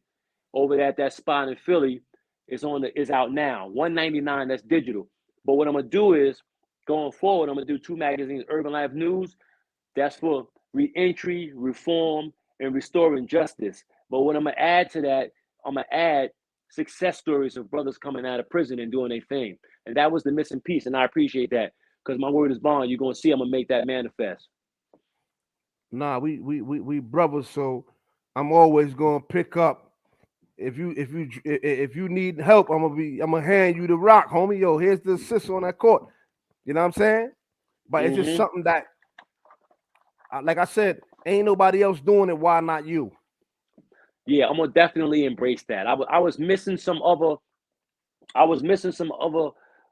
Speaker 2: over at that spot in Philly. Is out now. $1.99, that's digital. But what I'm gonna do is, going forward, I'm gonna do 2 magazines. Urban Life News, that's for reentry, reform, and restoring justice. But what I'm gonna add to that, I'm gonna add success stories of brothers coming out of prison and doing their thing. And that was the missing piece, and I appreciate that because my word is bond. You're gonna see I'm gonna make that manifest.
Speaker 1: Nah, we brothers, so I'm always gonna pick up. If you need help, I'm gonna hand you the rock, homie. Yo, here's the assist on that court. You know what I'm saying? But it's just something that, like I said, ain't nobody else doing it. Why not you?
Speaker 2: Yeah, I'm gonna definitely embrace that. I was missing some other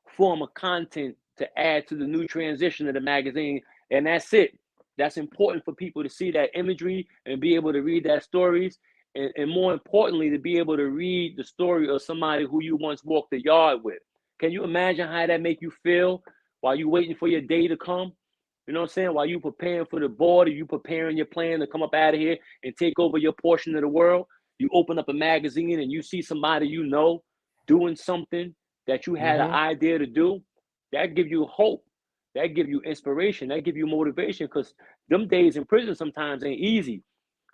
Speaker 2: form of content to add to the new transition of the magazine, and that's it. That's important for people to see that imagery and be able to read that stories. And more importantly, to be able to read the story of somebody who you once walked the yard with. Can you imagine how that make you feel while you waiting for your day to come? You know what I'm saying? While you preparing for the board, or you preparing your plan to come up out of here and take over your portion of the world, you open up a magazine and you see somebody you know doing something that you had an idea to do. That give you hope. That give you inspiration. That give you motivation, because them days in prison sometimes ain't easy.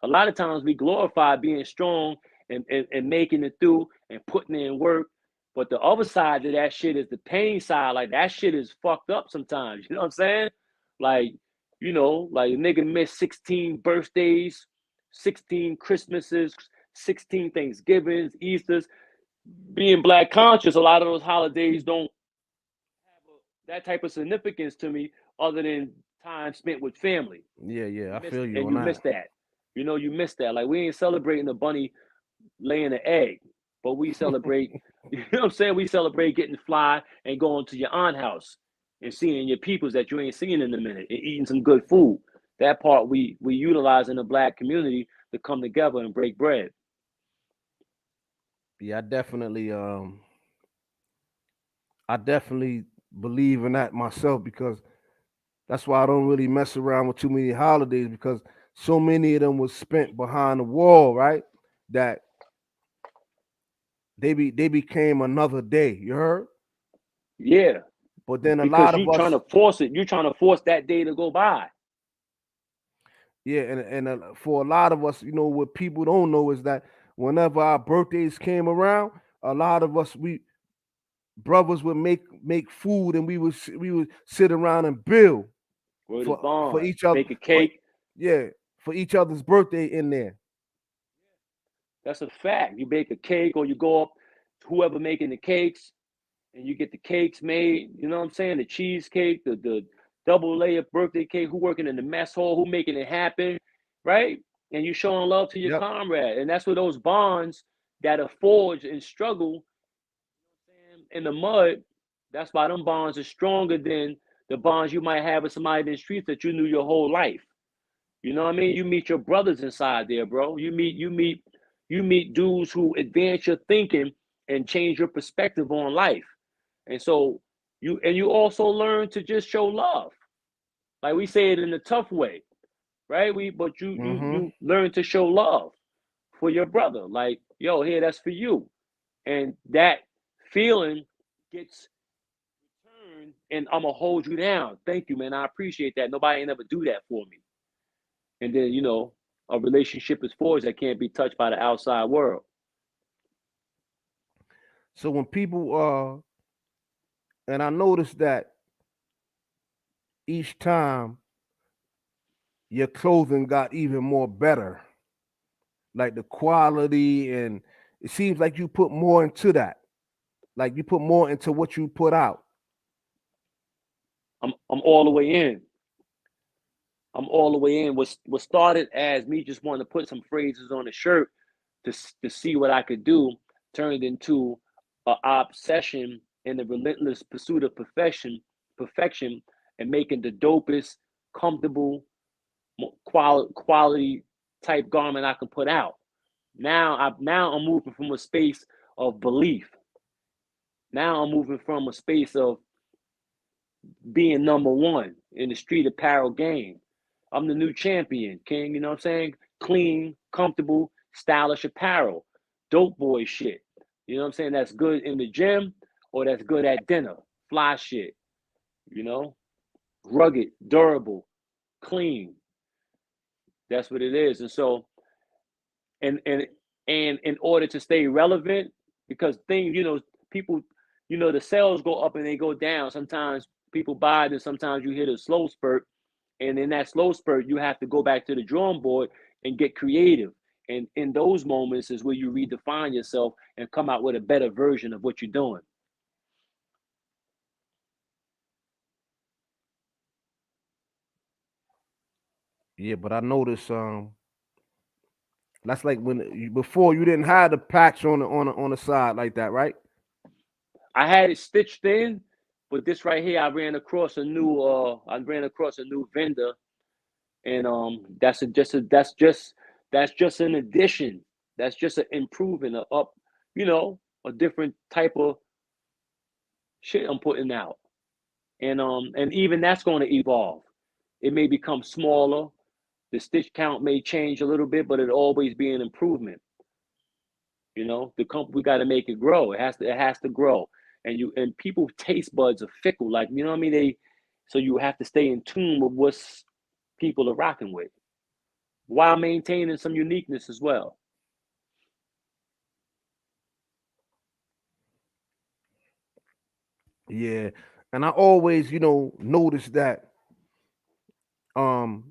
Speaker 2: A lot of times we glorify being strong and making it through and putting in work. But the other side of that shit is the pain side. Like, that shit is fucked up sometimes. You know what I'm saying? Like, like a nigga missed 16 birthdays, 16 Christmases, 16 Thanksgivings, Easters. Being black conscious, a lot of those holidays don't have that type of significance to me other than time spent with family.
Speaker 1: Yeah, I feel you.
Speaker 2: And you miss that. You miss that. Like, we ain't celebrating the bunny laying an egg, but we celebrate, you know what I'm saying? We celebrate getting fly and going to your aunt's house and seeing your peoples that you ain't seen in a minute and eating some good food. That part we utilize in the Black community to come together and break bread.
Speaker 1: Yeah, I definitely believe in that myself, because that's why I don't really mess around with too many holidays, because so many of them was spent behind the wall, right? That they became another day. You heard?
Speaker 2: Yeah,
Speaker 1: But then a
Speaker 2: because
Speaker 1: lot of
Speaker 2: you trying
Speaker 1: us,
Speaker 2: to force it. You're trying to force that day to go by.
Speaker 1: yeah, and for a lot of us, what people don't know is that whenever our birthdays came around, a lot of us, we brothers would make food, and we would sit around and build
Speaker 2: Word is
Speaker 1: for
Speaker 2: bond.
Speaker 1: each other,
Speaker 2: Bake a
Speaker 1: for
Speaker 2: cake.
Speaker 1: yeah, for each other's birthday in there.
Speaker 2: That's a fact. You bake a cake, or you go up to whoever making the cakes, and you get the cakes made. You know what I'm saying? The cheesecake, the double layer birthday cake. Who working in the mess hall? Who making it happen? Right? And you showing love to your
Speaker 1: Yep.
Speaker 2: comrade, and that's where those bonds that are forged in struggle in the mud. That's why them bonds are stronger than the bonds you might have with somebody in the streets that you knew your whole life. You know what I mean? You meet your brothers inside there, bro. You meet dudes who advance your thinking and change your perspective on life. And so you also learn to just show love. Like we say it in a tough way, right? But you you
Speaker 1: Mm-hmm.
Speaker 2: you learn to show love for your brother. Like, yo, here, that's for you. And that feeling gets returned, and I'm gonna hold you down. Thank you, man. I appreciate that. Nobody ain't ever do that for me. And then, a relationship is forged that can't be touched by the outside world.
Speaker 1: So when people and I noticed that each time your clothing got even more better, like the quality, and it seems like you put more into that. Like you put more into what you put out.
Speaker 2: I'm all the way in. I'm all the way in. What started as me just wanting to put some phrases on a shirt to see what I could do turned into an obsession and the relentless pursuit of perfection, and making the dopest, comfortable, quality type garment I can put out. Now I'm moving from a space of belief. Now I'm moving from a space of being number one in the street apparel game. I'm the new champion, King. You know what I'm saying? Clean, comfortable, stylish apparel. Dope boy shit. You know what I'm saying? That's good in the gym, or that's good at dinner. Fly shit. You know? Rugged, durable, clean. That's what it is. And so, and and in order to stay relevant, because things, people, the sales go up and they go down. Sometimes people buy it, and sometimes you hit a slow spurt. And in that slow spurt, you have to go back to the drawing board and get creative. And in those moments is where you redefine yourself and come out with a better version of what you're doing.
Speaker 1: Yeah, but I noticed that's like before you didn't have the patch on the side like that, right?
Speaker 2: I had it stitched in, but this right here, I ran across a new vendor, and that's just an addition. That's just an improvement, you know, a different type of shit I'm putting out. And even that's going to evolve. It may become smaller. The stitch count may change a little bit, but it'll always be an improvement. The company, we got to make it grow. It has to grow. And people taste buds are fickle. Like, you know what I mean? So you have to stay in tune with what's people are rocking with while maintaining some uniqueness as well.
Speaker 1: Yeah. And I always, notice that um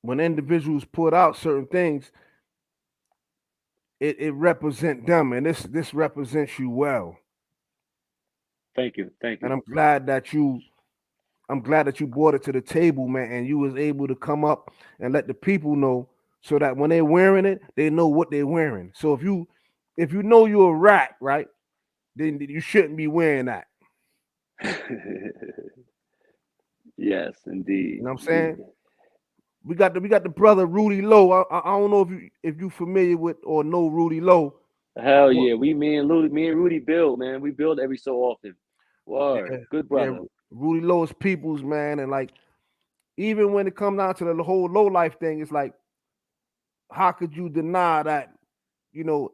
Speaker 1: when individuals put out certain things, it represent them, and this represents you well.
Speaker 2: Thank you. Thank
Speaker 1: And
Speaker 2: you.
Speaker 1: I'm glad that you brought it to the table, man, and you was able to come up and let the people know, so that when they're wearing it, they know what they're wearing. So if you know you're a rat, right, then you shouldn't be wearing that.
Speaker 2: Yes,
Speaker 1: You
Speaker 2: indeed.
Speaker 1: know what I'm
Speaker 2: Indeed.
Speaker 1: saying? we got the brother Rudy Lowe. I don't know if you familiar with or know Rudy Lowe.
Speaker 2: Hell yeah, me and Rudy build, man. We build every so often.
Speaker 1: Yeah,
Speaker 2: Word, good
Speaker 1: yeah.
Speaker 2: brother.
Speaker 1: Rudy Lowe's peoples, man, and like even when it comes down to the whole low life thing, it's like how could you deny that, you know,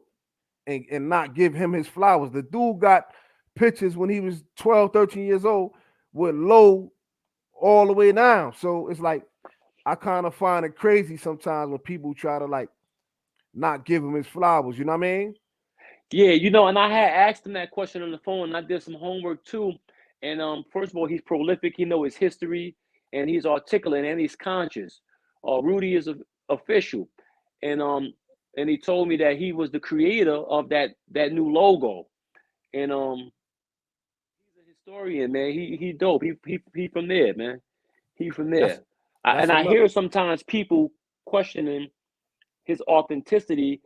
Speaker 1: and not give him his flowers? The dude got pictures when he was 12, 13 years old with Lowe all the way down. So it's like I kind of find it crazy sometimes when people try to like not give him his flowers. You know what I mean?
Speaker 2: Yeah, and I had asked him that question on the phone, and I did some homework too. And first of all, he's prolific. He knows his history, and he's articulate, and he's conscious. Rudy is official, and he told me that he was the creator of that new logo, and he's a historian, man. He dope. He from there, man. He from
Speaker 1: That's
Speaker 2: there.
Speaker 1: that's
Speaker 2: I
Speaker 1: enough.
Speaker 2: hear sometimes people questioning his authenticity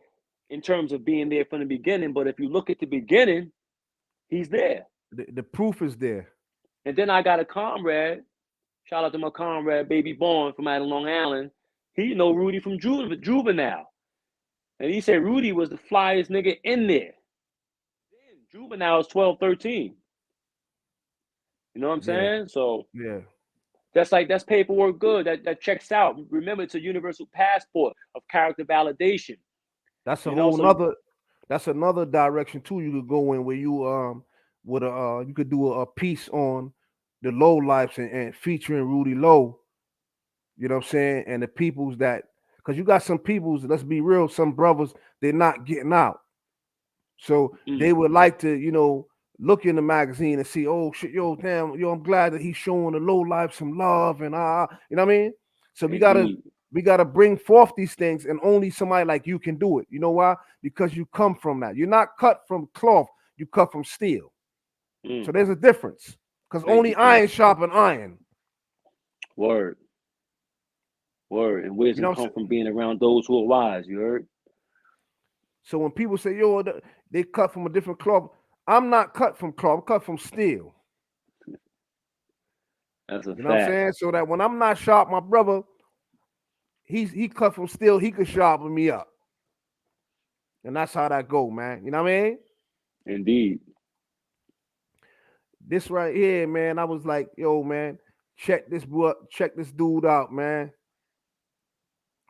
Speaker 2: in terms of being there from the beginning. But if you look at the beginning, he's there.
Speaker 1: The proof is there.
Speaker 2: And then I got a comrade, shout out to my comrade, Baby Born from out of Long Island. He know Rudy from Juvenile. And he said Rudy was the flyest nigga in there. Then Juvenile is 12, 13. You know what I'm
Speaker 1: Yeah,
Speaker 2: saying? So
Speaker 1: yeah.
Speaker 2: that's paperwork good. That checks out. Remember, it's a universal passport of character validation.
Speaker 1: That's a
Speaker 2: You know,
Speaker 1: whole
Speaker 2: so
Speaker 1: nother. That's another direction too. You could go in where you with a you could do a piece on the low lives and featuring Rudy Lowe. You know what I'm saying? And the peoples that because you got some peoples. Let's be real. Some brothers they're not getting out. So they would like to, look in the magazine and see, oh shit, yo, damn, yo, I'm glad that he's showing the low life some love and you know what I mean? So
Speaker 2: indeed.
Speaker 1: we gotta bring forth these things, and only somebody like you can do it. You know why? Because you come from that. You're not cut from cloth, you cut from steel. So there's a difference. Because
Speaker 2: Thank
Speaker 1: only
Speaker 2: you, King.
Speaker 1: iron sharpen iron.
Speaker 2: Word. Word. And
Speaker 1: You
Speaker 2: wisdom
Speaker 1: know what I'm
Speaker 2: come
Speaker 1: saying?
Speaker 2: from being around those who are wise, you heard?
Speaker 1: So when people say, yo, they cut from a different cloth, I'm not cut from cloth, I'm cut from steel.
Speaker 2: That's a
Speaker 1: You know what I'm
Speaker 2: fact.
Speaker 1: saying? So that when I'm not sharp, my brother, he cut from steel, he could sharpen me up. And that's how that go, man. You know what I mean?
Speaker 2: Indeed.
Speaker 1: This right here, man, I was like, yo, man, check this dude out, man.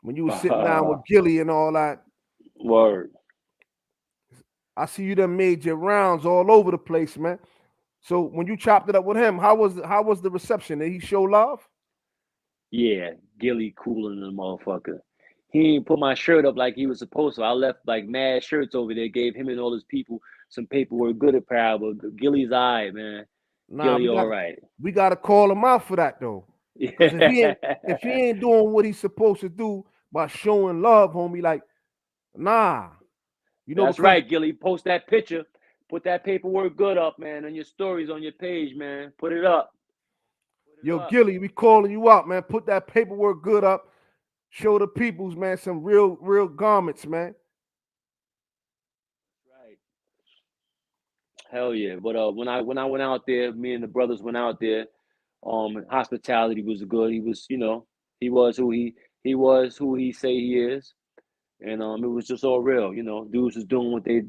Speaker 1: When you was sitting down with Gilly and all that,
Speaker 2: Word.
Speaker 1: I see you done made your rounds all over the place, man. So when you chopped it up with him, how was the reception? Did he show love?
Speaker 2: Yeah. Gilly cooling the motherfucker. He ain't put my shirt up like he was supposed to. I left like mad shirts over there, gave him and all his people some paperwork, good apparel, but Gilly's all right, man.
Speaker 1: Nah,
Speaker 2: Gilly all right.
Speaker 1: we gotta call him out for that though. Because if he ain't doing what he's supposed to do by showing love, homie, like, nah.
Speaker 2: That's
Speaker 1: Because
Speaker 2: right, Gilly. Post that picture. Put that paperwork good up, man, on your stories on your page, man. Put it up. Put it
Speaker 1: yo,
Speaker 2: up.
Speaker 1: Gilly, we calling you out, man. Put that paperwork good up. Show the peoples, man, some real garments, man.
Speaker 2: Right. Hell yeah. But when I went out there, me and the brothers went out there. Hospitality was good. He was, he was who he say he is. And it was just all real, dudes was doing what they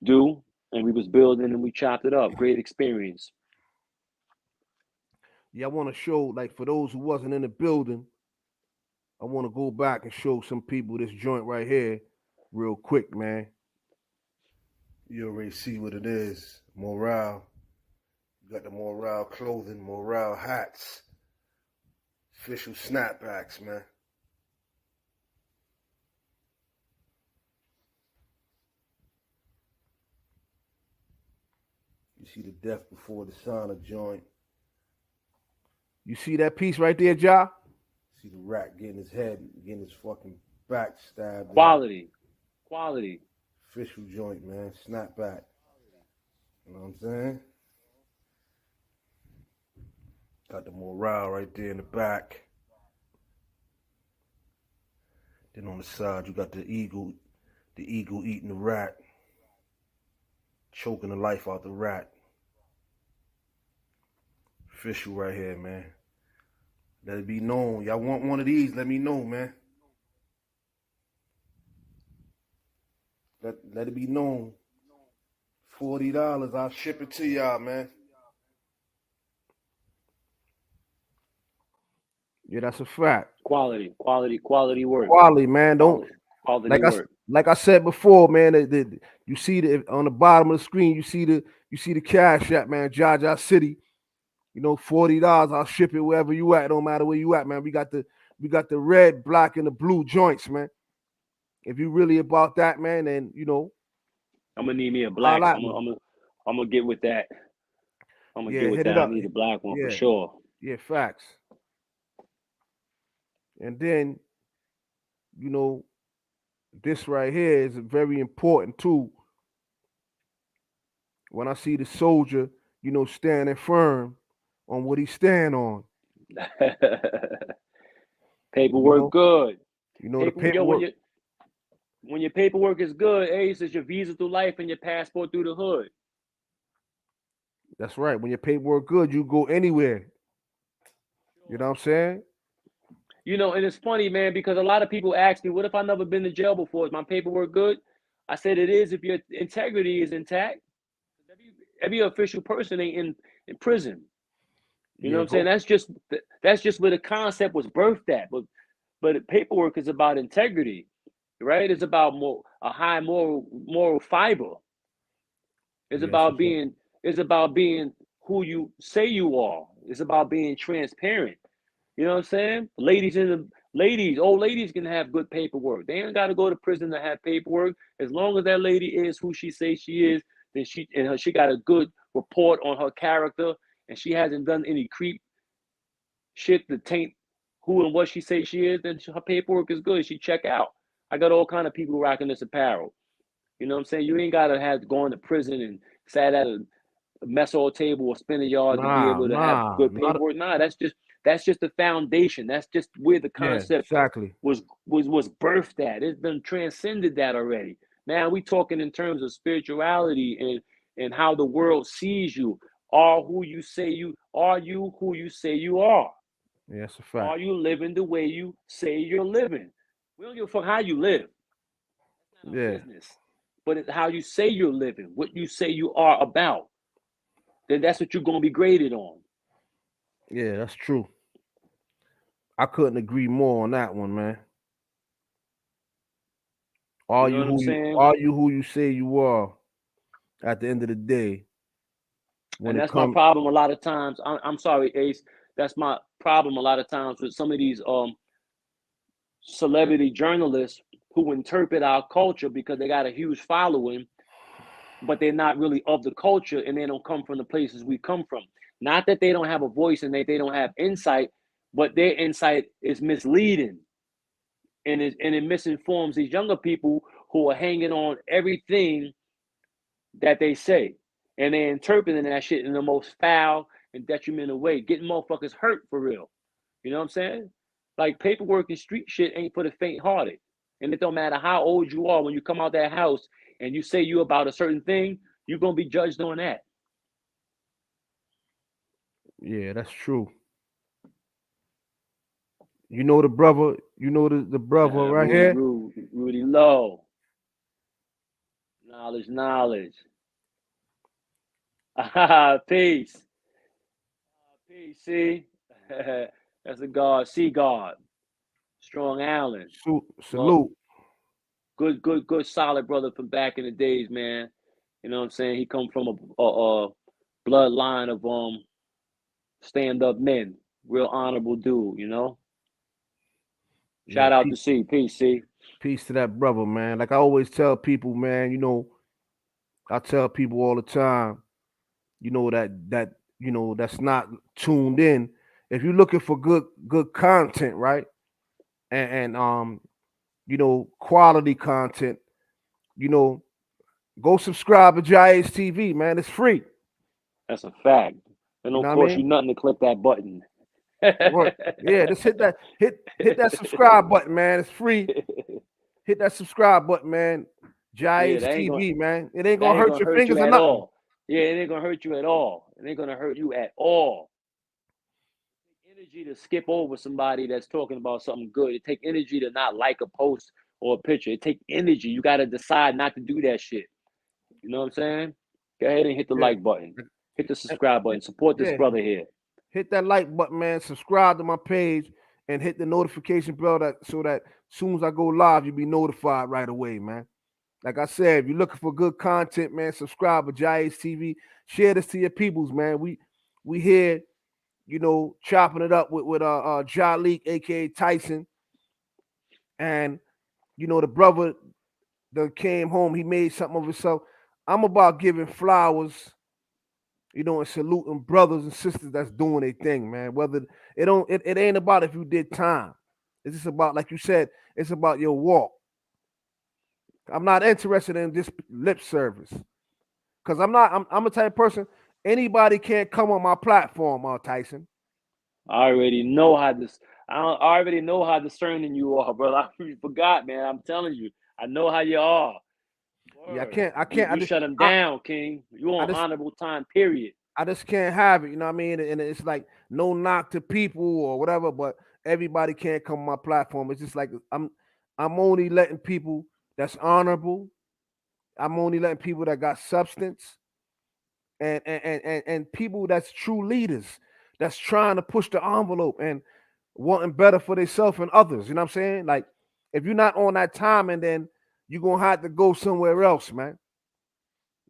Speaker 2: do, and we was building and we chopped it up. Great experience.
Speaker 1: Yeah, I want to show, like, for those who wasn't in the building, I want to go back and show some people this joint right here real quick, man.
Speaker 3: You already see what it is. Morale. You got the morale clothing, morale hats, official snapbacks, man. You see the death before the sauna joint.
Speaker 1: You see that piece right there, Ja?
Speaker 3: See the rat getting his head, getting his fucking back stabbed.
Speaker 2: Quality.
Speaker 3: Official joint, man. Snapback. You know what I'm saying? Got the morale right there in the back. Then on the side, you got the eagle eating the rat, choking the life out the rat. Official right here, man. Let it be known. Y'all want one of these? Let me know, man. Let it be known. $40. I'll ship it to y'all, man.
Speaker 1: Yeah, that's a fact.
Speaker 2: Quality work.
Speaker 1: Quality, man. Don't
Speaker 2: Quality work.
Speaker 1: Like I said before, man. You see on the bottom of the screen. You see the Cash App, man. JAH-ACE City. You know, $40. I'll ship it wherever you at. Don't matter where you at, man. We got the red, black, and the blue joints, man. If you really about that, man, then you know.
Speaker 2: I'm gonna need me a black. I'm gonna get with that. I'm gonna get with that. I need a black one for sure.
Speaker 1: Yeah, facts. And then, you know, this right here is very important too. When I see the soldier, you know, standing firm on what he stand on.
Speaker 2: Paperwork good.
Speaker 1: You know, the paperwork.
Speaker 2: When your paperwork is good, ACE is your visa through life and your passport through the hood.
Speaker 1: That's right. When your paperwork good, you go anywhere. You know what I'm saying?
Speaker 2: You know, and it's funny, man, because a lot of people ask me, what if I've never been to jail before? Is my paperwork good? I said it is if your integrity is intact. Every official person ain't in prison. You know what I'm saying? That's just where the concept was birthed at. But paperwork is about integrity, right? It's about a high moral fiber. It's about being who you say you are. It's about being transparent. You know what I'm saying? Old ladies can have good paperwork. They ain't got to go to prison to have paperwork. As long as that lady is who she says she is, then she got a good report on her character, and she hasn't done any creep shit to taint who and what she says she is, then her paperwork is good. She check out. I got all kind of people rocking this apparel. You know what I'm saying? You ain't got to have going to prison and sat at a mess hall table or spin a yard to be able to have good paperwork. That's just the foundation. That's just where the concept was birthed at. It's been transcended that already. Now we talking in terms of spirituality and how the world sees you. Are you who you say you are?
Speaker 1: Yeah, that's a fact.
Speaker 2: Are you living the way you say you're living? We don't give a fuck how you live. That's not our business. But it's how you say you're living, what you say you are about. Then that's what you're gonna be graded on.
Speaker 1: Yeah, that's true. I couldn't agree more on that one, man. Are you who you say you are at the end of the day?
Speaker 2: And that's my problem a lot of times. I'm sorry, Ace. That's my problem a lot of times with some of these celebrity journalists who interpret our culture because they got a huge following, but they're not really of the culture and they don't come from the places we come from. Not that they don't have a voice and they don't have insight, but their insight is misleading and it misinforms these younger people who are hanging on everything that they say. And they're interpreting that shit in the most foul and detrimental way, getting motherfuckers hurt for real. You know what I'm saying? Like paperwork and street shit ain't for the faint-hearted. And it don't matter how old you are, when you come out that house and you say you about a certain thing, you're going to be judged on that.
Speaker 1: Yeah, that's true. You know the brother, the brother right here?
Speaker 2: Rudy Lowe. Knowledge. Peace. Peace, see? That's a God, see God. Strong Allen.
Speaker 1: Salute.
Speaker 2: Good, solid brother from back in the days, man. You know what I'm saying? He come from a bloodline of stand-up men. Real honorable dude, you know? Shout out to C. Peace, C.
Speaker 1: Peace to that brother, man. Like I always tell people, man, you know, I tell people all the time, you know, that you know, that's not tuned in. If you're looking for good content, right? And you know, quality content, you know, go subscribe to JAH-ACE TV, man. It's free.
Speaker 2: That's a fact. It don't cost you nothing to click that button.
Speaker 1: Right. Yeah, just hit that subscribe button, man. It's free. Hit that subscribe button, man. JAH-ACE TV, man. It ain't gonna hurt your fingers or nothing.
Speaker 2: All. Yeah, it ain't gonna hurt you at all. It ain't gonna hurt you at all. energy to skip over somebody that's talking about something good. It take energy to not like a post or a picture. It take energy. You got to decide not to do that shit. You know what I'm saying? Go ahead and hit the
Speaker 1: Yeah.
Speaker 2: like button. Hit the subscribe button. Support this
Speaker 1: Yeah.
Speaker 2: brother here.
Speaker 1: Hit that like button, man. Subscribe to my page and hit the notification bell so that as soon as I go live, you'll be notified right away, man. Like I said, if you're looking for good content, man, subscribe to JAH-ACE TV. Share this to your peoples, man. We here, you know, chopping it up with Jahliek, aka Tysun, and you know the brother that came home. He made something of himself. I'm about giving flowers, you know, and saluting brothers and sisters that's doing their thing, man. Whether it ain't about if you did time. It's just about, like you said, it's about your walk. I'm not interested in this lip service. Because I'm a type of person, anybody can't come on my platform, Tysun.
Speaker 2: I already know how this. I already know how discerning you are, brother. I forgot, man. I'm telling you, I know how you are.
Speaker 1: Yeah, I
Speaker 2: Word.
Speaker 1: can't.
Speaker 2: You shut him down, King. You on
Speaker 1: just
Speaker 2: honorable time, period.
Speaker 1: I just can't have it, you know what I mean? And it's like no knock to people or whatever, but everybody can't come on my platform. It's just like I'm only letting people that's honorable. I'm only letting people that got substance and people that's true leaders that's trying to push the envelope and wanting better for themselves and others. You know what I'm saying? Like if you're not on that time, and then you're gonna have to go somewhere else, man.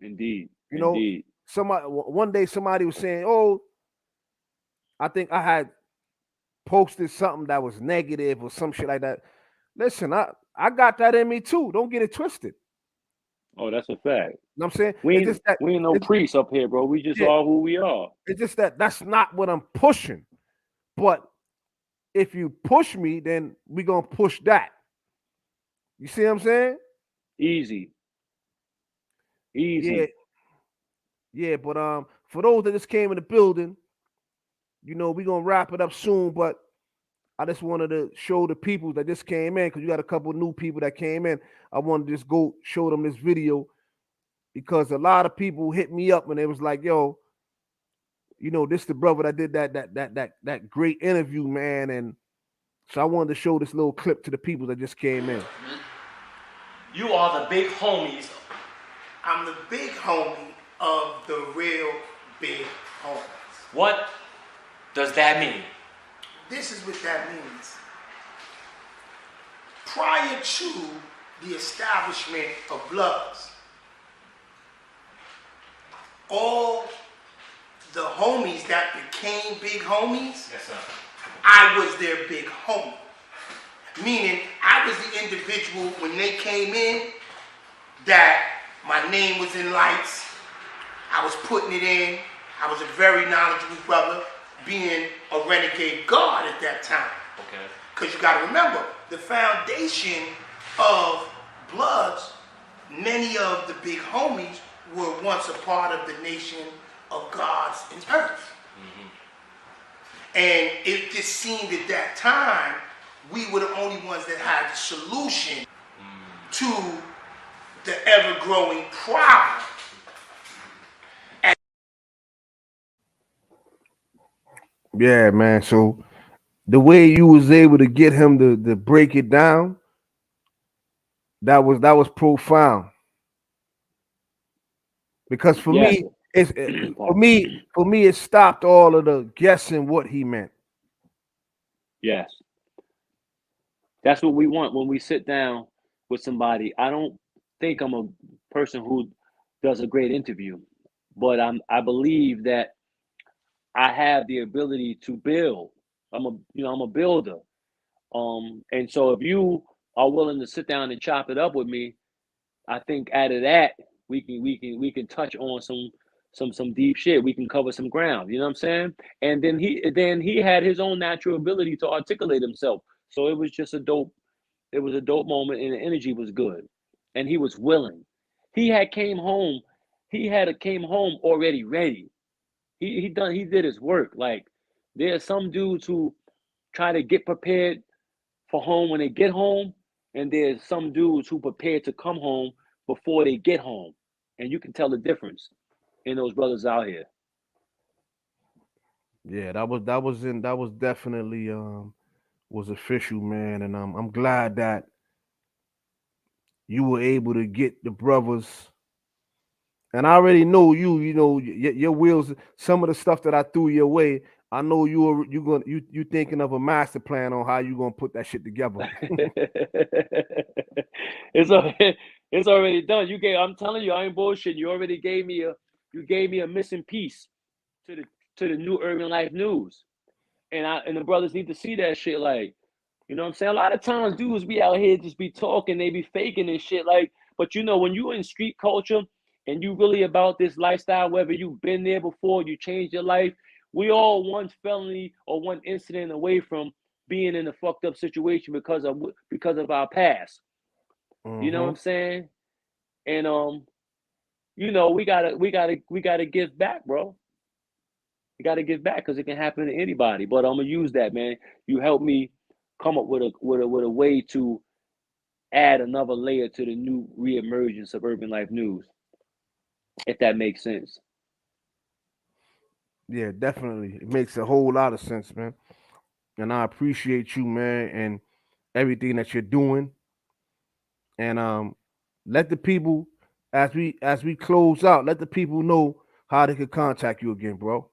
Speaker 2: Indeed.
Speaker 1: You know,
Speaker 2: Indeed.
Speaker 1: one day somebody was saying, "Oh, I think I had posted something that was negative or some shit like that." Listen, I got that in me too. Don't get it twisted.
Speaker 2: Oh, that's a fact.
Speaker 1: You know what I'm saying?
Speaker 2: We
Speaker 1: It's just that
Speaker 2: ain't no priests up here, bro. We just
Speaker 1: yeah,
Speaker 2: are who we are.
Speaker 1: it's just that that's not what I'm pushing. But if you push me, then we gonna push that. You see what I'm saying?
Speaker 2: Easy.
Speaker 1: Yeah,
Speaker 2: Easy.
Speaker 1: yeah. But for those that just came in the building, you know, we gonna wrap it up soon. But I just wanted to show the people that just came in, because you got a couple new people that came in. I wanted to just go show them this video, because a lot of people hit me up and it was like, "Yo, you know, this the brother that did that great interview, man." And so I wanted to show this little clip to the people that just came in.
Speaker 4: You are the big homies.
Speaker 5: I'm the big homie of the real big homies.
Speaker 4: What does that mean?
Speaker 5: This is what that means. Prior to the establishment of Bloods, all the homies that became big homies,
Speaker 4: Yes, sir.
Speaker 5: I was their big homie. Meaning, I was the individual when they came in that my name was in lights. I was putting it in. I was a very knowledgeable brother, being a Renegade God at that time.
Speaker 4: Okay.
Speaker 5: Because you got to remember, the foundation of Bloods, many of the big homies were once a part of the nation of gods and earth. And it just seemed at that time, we were the only ones that had the solution to the ever-growing problem.
Speaker 1: Yeah, man. So the way you was able to get him to break it down, that was profound. Because for
Speaker 2: Yes.
Speaker 1: me, for me, it stopped all of the guessing what he meant.
Speaker 2: Yes. That's what we want when we sit down with somebody. I don't think I'm a person who does a great interview, but I believe that I have the ability to build. I'm a builder. And so if you are willing to sit down and chop it up with me, I think out of that we can touch on some deep shit. We can cover some ground. You know what I'm saying? And then he had his own natural ability to articulate himself. So it was just a dope. It was a dope moment, and the energy was good, and he was willing. He had came home. Came home already ready. He did his work. Like there's some dudes who try to get prepared for home when they get home, and there's some dudes who prepare to come home before they get home, and you can tell the difference in those brothers out here.
Speaker 1: Yeah, that was definitely was official, man, and I'm glad that you were able to get the brothers. And I already know you. You know your wheels. Some of the stuff that I threw your way, I know you thinking of a master plan on how you gonna put that shit together.
Speaker 2: it's already, it's already done. You gave. I'm telling you, I ain't bullshit. You gave me a missing piece to the new urban life news, and the brothers need to see that shit. Like, you know what I'm saying? A lot of times dudes be out here just be talking, they be faking and shit. Like, but you know, when you in street culture and you really about this lifestyle, whether you've been there before, you changed your life, we all one felony or one incident away from being in a fucked up situation because of our past. You know what I'm
Speaker 1: Mm-hmm.
Speaker 2: saying? And you know, we gotta give back, bro. You gotta give back because it can happen to anybody. But I'm gonna use that, man. You helped me come up with a way to add another layer to the new reemergence of urban life news, if that makes sense.
Speaker 1: Yeah, definitely. It makes a whole lot of sense, man. And I appreciate you, man, and everything that you're doing. And let the people as we close out, let the people know how they could contact you again, bro.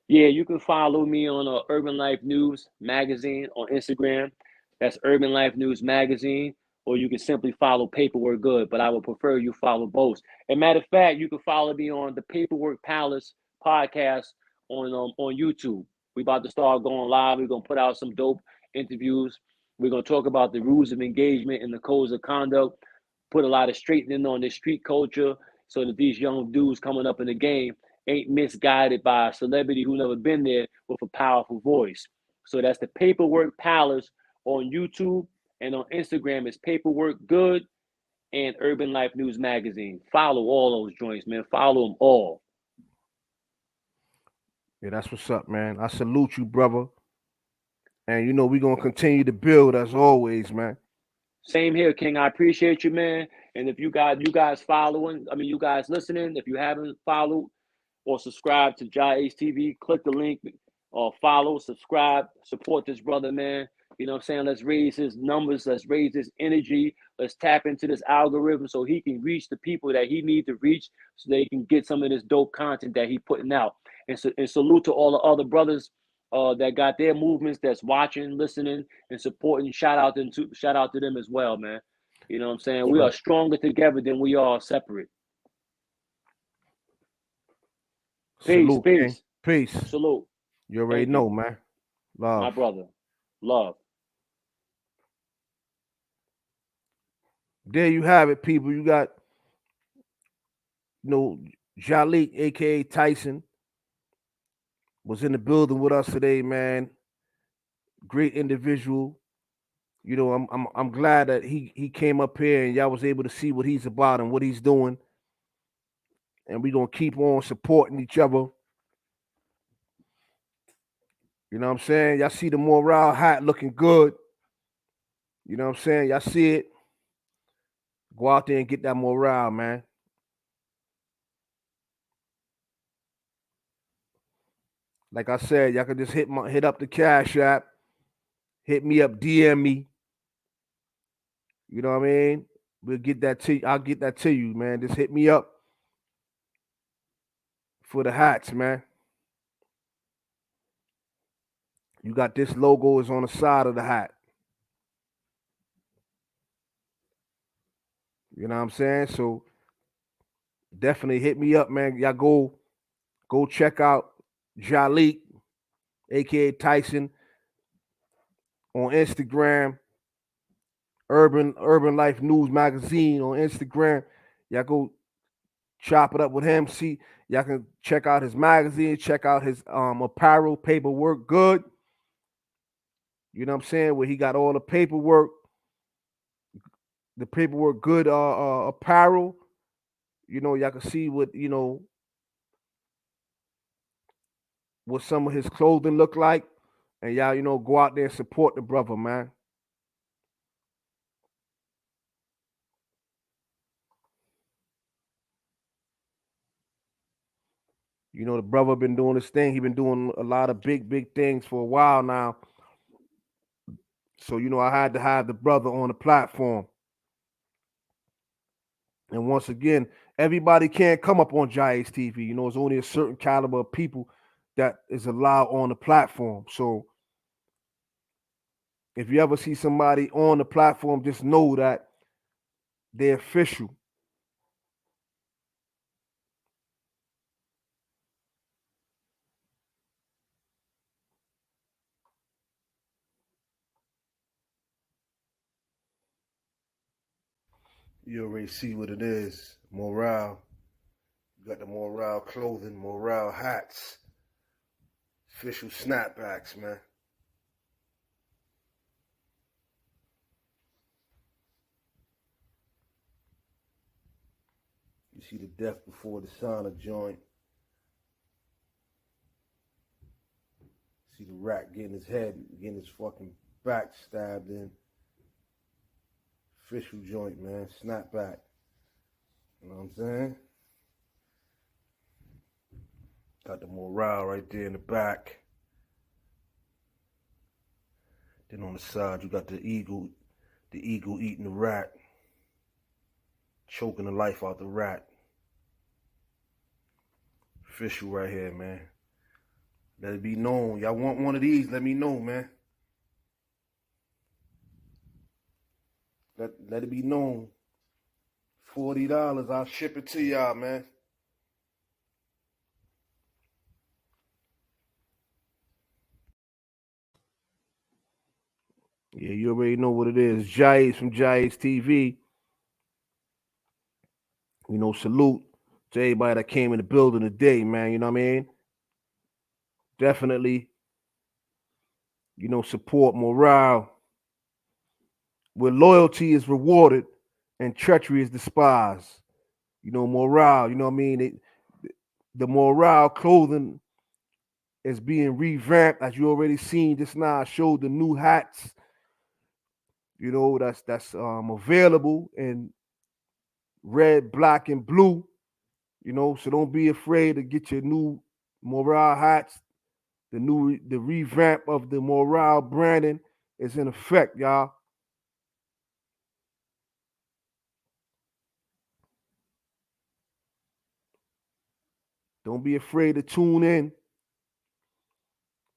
Speaker 2: Yeah, you can follow me on Urban Life News Magazine on Instagram. That's Urban Life News Magazine. Or you can simply follow Paperwork Good, but I would prefer you follow both. And matter of fact, you can follow me on the Paperwork Palace podcast on YouTube. We about to start going live. We're gonna put out some dope interviews. We're gonna talk about the rules of engagement and the codes of conduct. Put a lot of straightening on the street culture so that these young dudes coming up in the game ain't misguided by a celebrity who never been there with a powerful voice. So that's the Paperwork Palace on YouTube, and on Instagram is Paperwork Good and Urban Life News Magazine. Follow all those joints, man. Follow them all.
Speaker 1: Yeah, that's what's up, man. I salute you, brother. And you know we're gonna continue to build as always, man.
Speaker 2: Same here, King. I appreciate you, man. And if you guys following, I mean you guys listening, if you haven't followed or subscribe to JAH-ACE TV, click the link or follow, subscribe, support this brother, man. You know what I'm saying? Let's raise his numbers, let's raise his energy, let's tap into this algorithm so he can reach the people that he needs to reach so they can get some of this dope content that he putting out. And salute to all the other brothers that got their movements that's watching, listening, and supporting. Shout out to them as well, man. You know what I'm saying? We are
Speaker 1: Right.
Speaker 2: stronger together than we are separate. Peace,
Speaker 1: Salute, King.
Speaker 2: peace.
Speaker 1: Peace.
Speaker 2: Salute.
Speaker 1: You already
Speaker 2: Thank you,
Speaker 1: know, man.
Speaker 2: my
Speaker 1: Love.
Speaker 2: brother. Love.
Speaker 1: There you have it, people. You got you know Jaliek, aka Tyson, was in the building with us today, man. Great individual. You know, I'm glad that he came up here and y'all was able to see what he's about and what he's doing. And we're gonna keep on supporting each other. You know what I'm saying? Y'all see the morale hat looking good. You know what I'm saying? Y'all see it. Go out there and get that morale, man. Like I said, y'all can just hit up the Cash App, hit me up, DM me. You know what I mean? We'll get that to you. I'll get that to you, man. Just hit me up for the hats, man. You got this logo is on the side of the hat. You know what I'm saying? So definitely hit me up, man. Y'all go check out Jahliek, aka Tyson, on Instagram, Urban Life News Magazine on Instagram. Y'all go chop it up with him. See, y'all can check out his magazine, check out his apparel, Paperwork Good. You know what I'm saying? Where he got all the paperwork good apparel. You know, y'all can see what some of his clothing look like. And y'all, go out there and support the brother, man. You know, the brother been doing his thing. He been doing a lot of big things for a while now. So, you know, I had to have the brother on the platform. And once again, everybody can't come up on JAH-ACE TV. You know, it's only a certain caliber of people that is allowed on the platform. So if you ever see somebody on the platform, just know that they're official.
Speaker 3: You already see what it is. Morale. You got the morale clothing, morale hats. Official snapbacks, man. You see the death before the sauna joint. See the rat getting his head, getting his fucking back stabbed in. Official joint, man. Snapback. You know what I'm saying? Got the morale right there in the back. Then on the side, you got the eagle eating the rat, choking the life out the rat. Official right here, man. Let it be known. Y'all want one of these? Let me know, man. Let it be known. $40, I'll ship it to y'all, man.
Speaker 1: Yeah, you already know what it is. JAH-ACE from JAH-ACE TV. You know, salute to everybody that came in the building today, man. You know what I mean? Definitely, you know, support morale. Where loyalty is rewarded and treachery is despised. You know, morale, you know what I mean? The morale clothing is being revamped, as you already seen just now. I showed the new hats, you know, that's available in red, black, and blue. You know, so don't be afraid to get your new morale hats. The revamp of the morale branding is in effect, y'all. Don't be afraid to tune in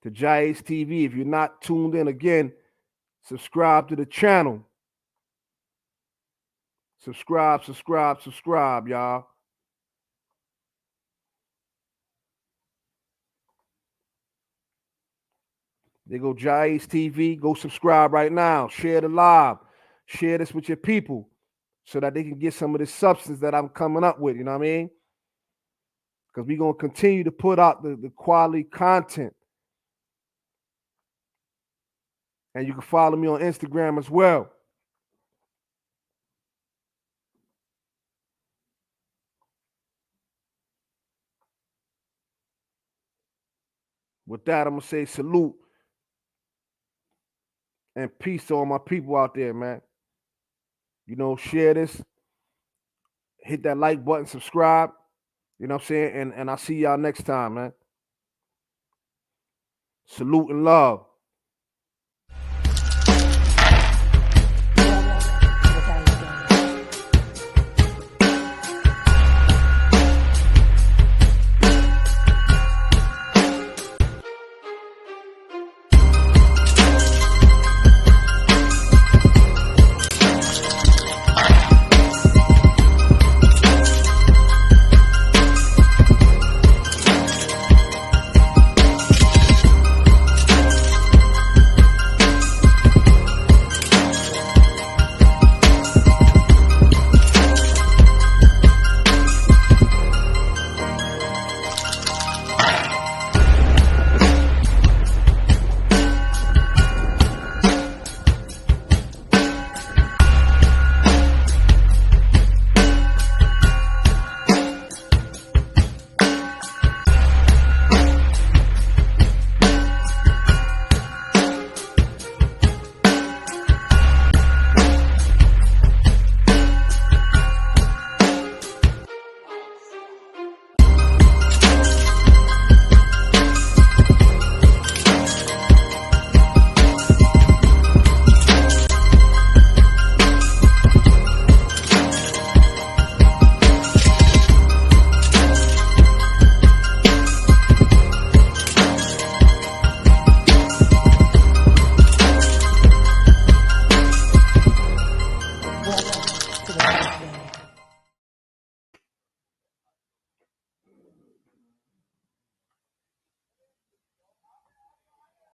Speaker 1: to JAH-ACE TV. If you're not tuned in, again, subscribe to the channel. Subscribe, y'all. There go JAH-ACE TV. Go subscribe right now. Share the live. Share this with your people so that they can get some of this substance that I'm coming up with. You know what I mean? Because we're going to continue to put out the quality content. And you can follow me on Instagram as well. With that, I'm going to say salute and peace to all my people out there, man. You know, share this. Hit that like button, subscribe. You know what I'm saying? And I'll see y'all next time, man. Salute and love.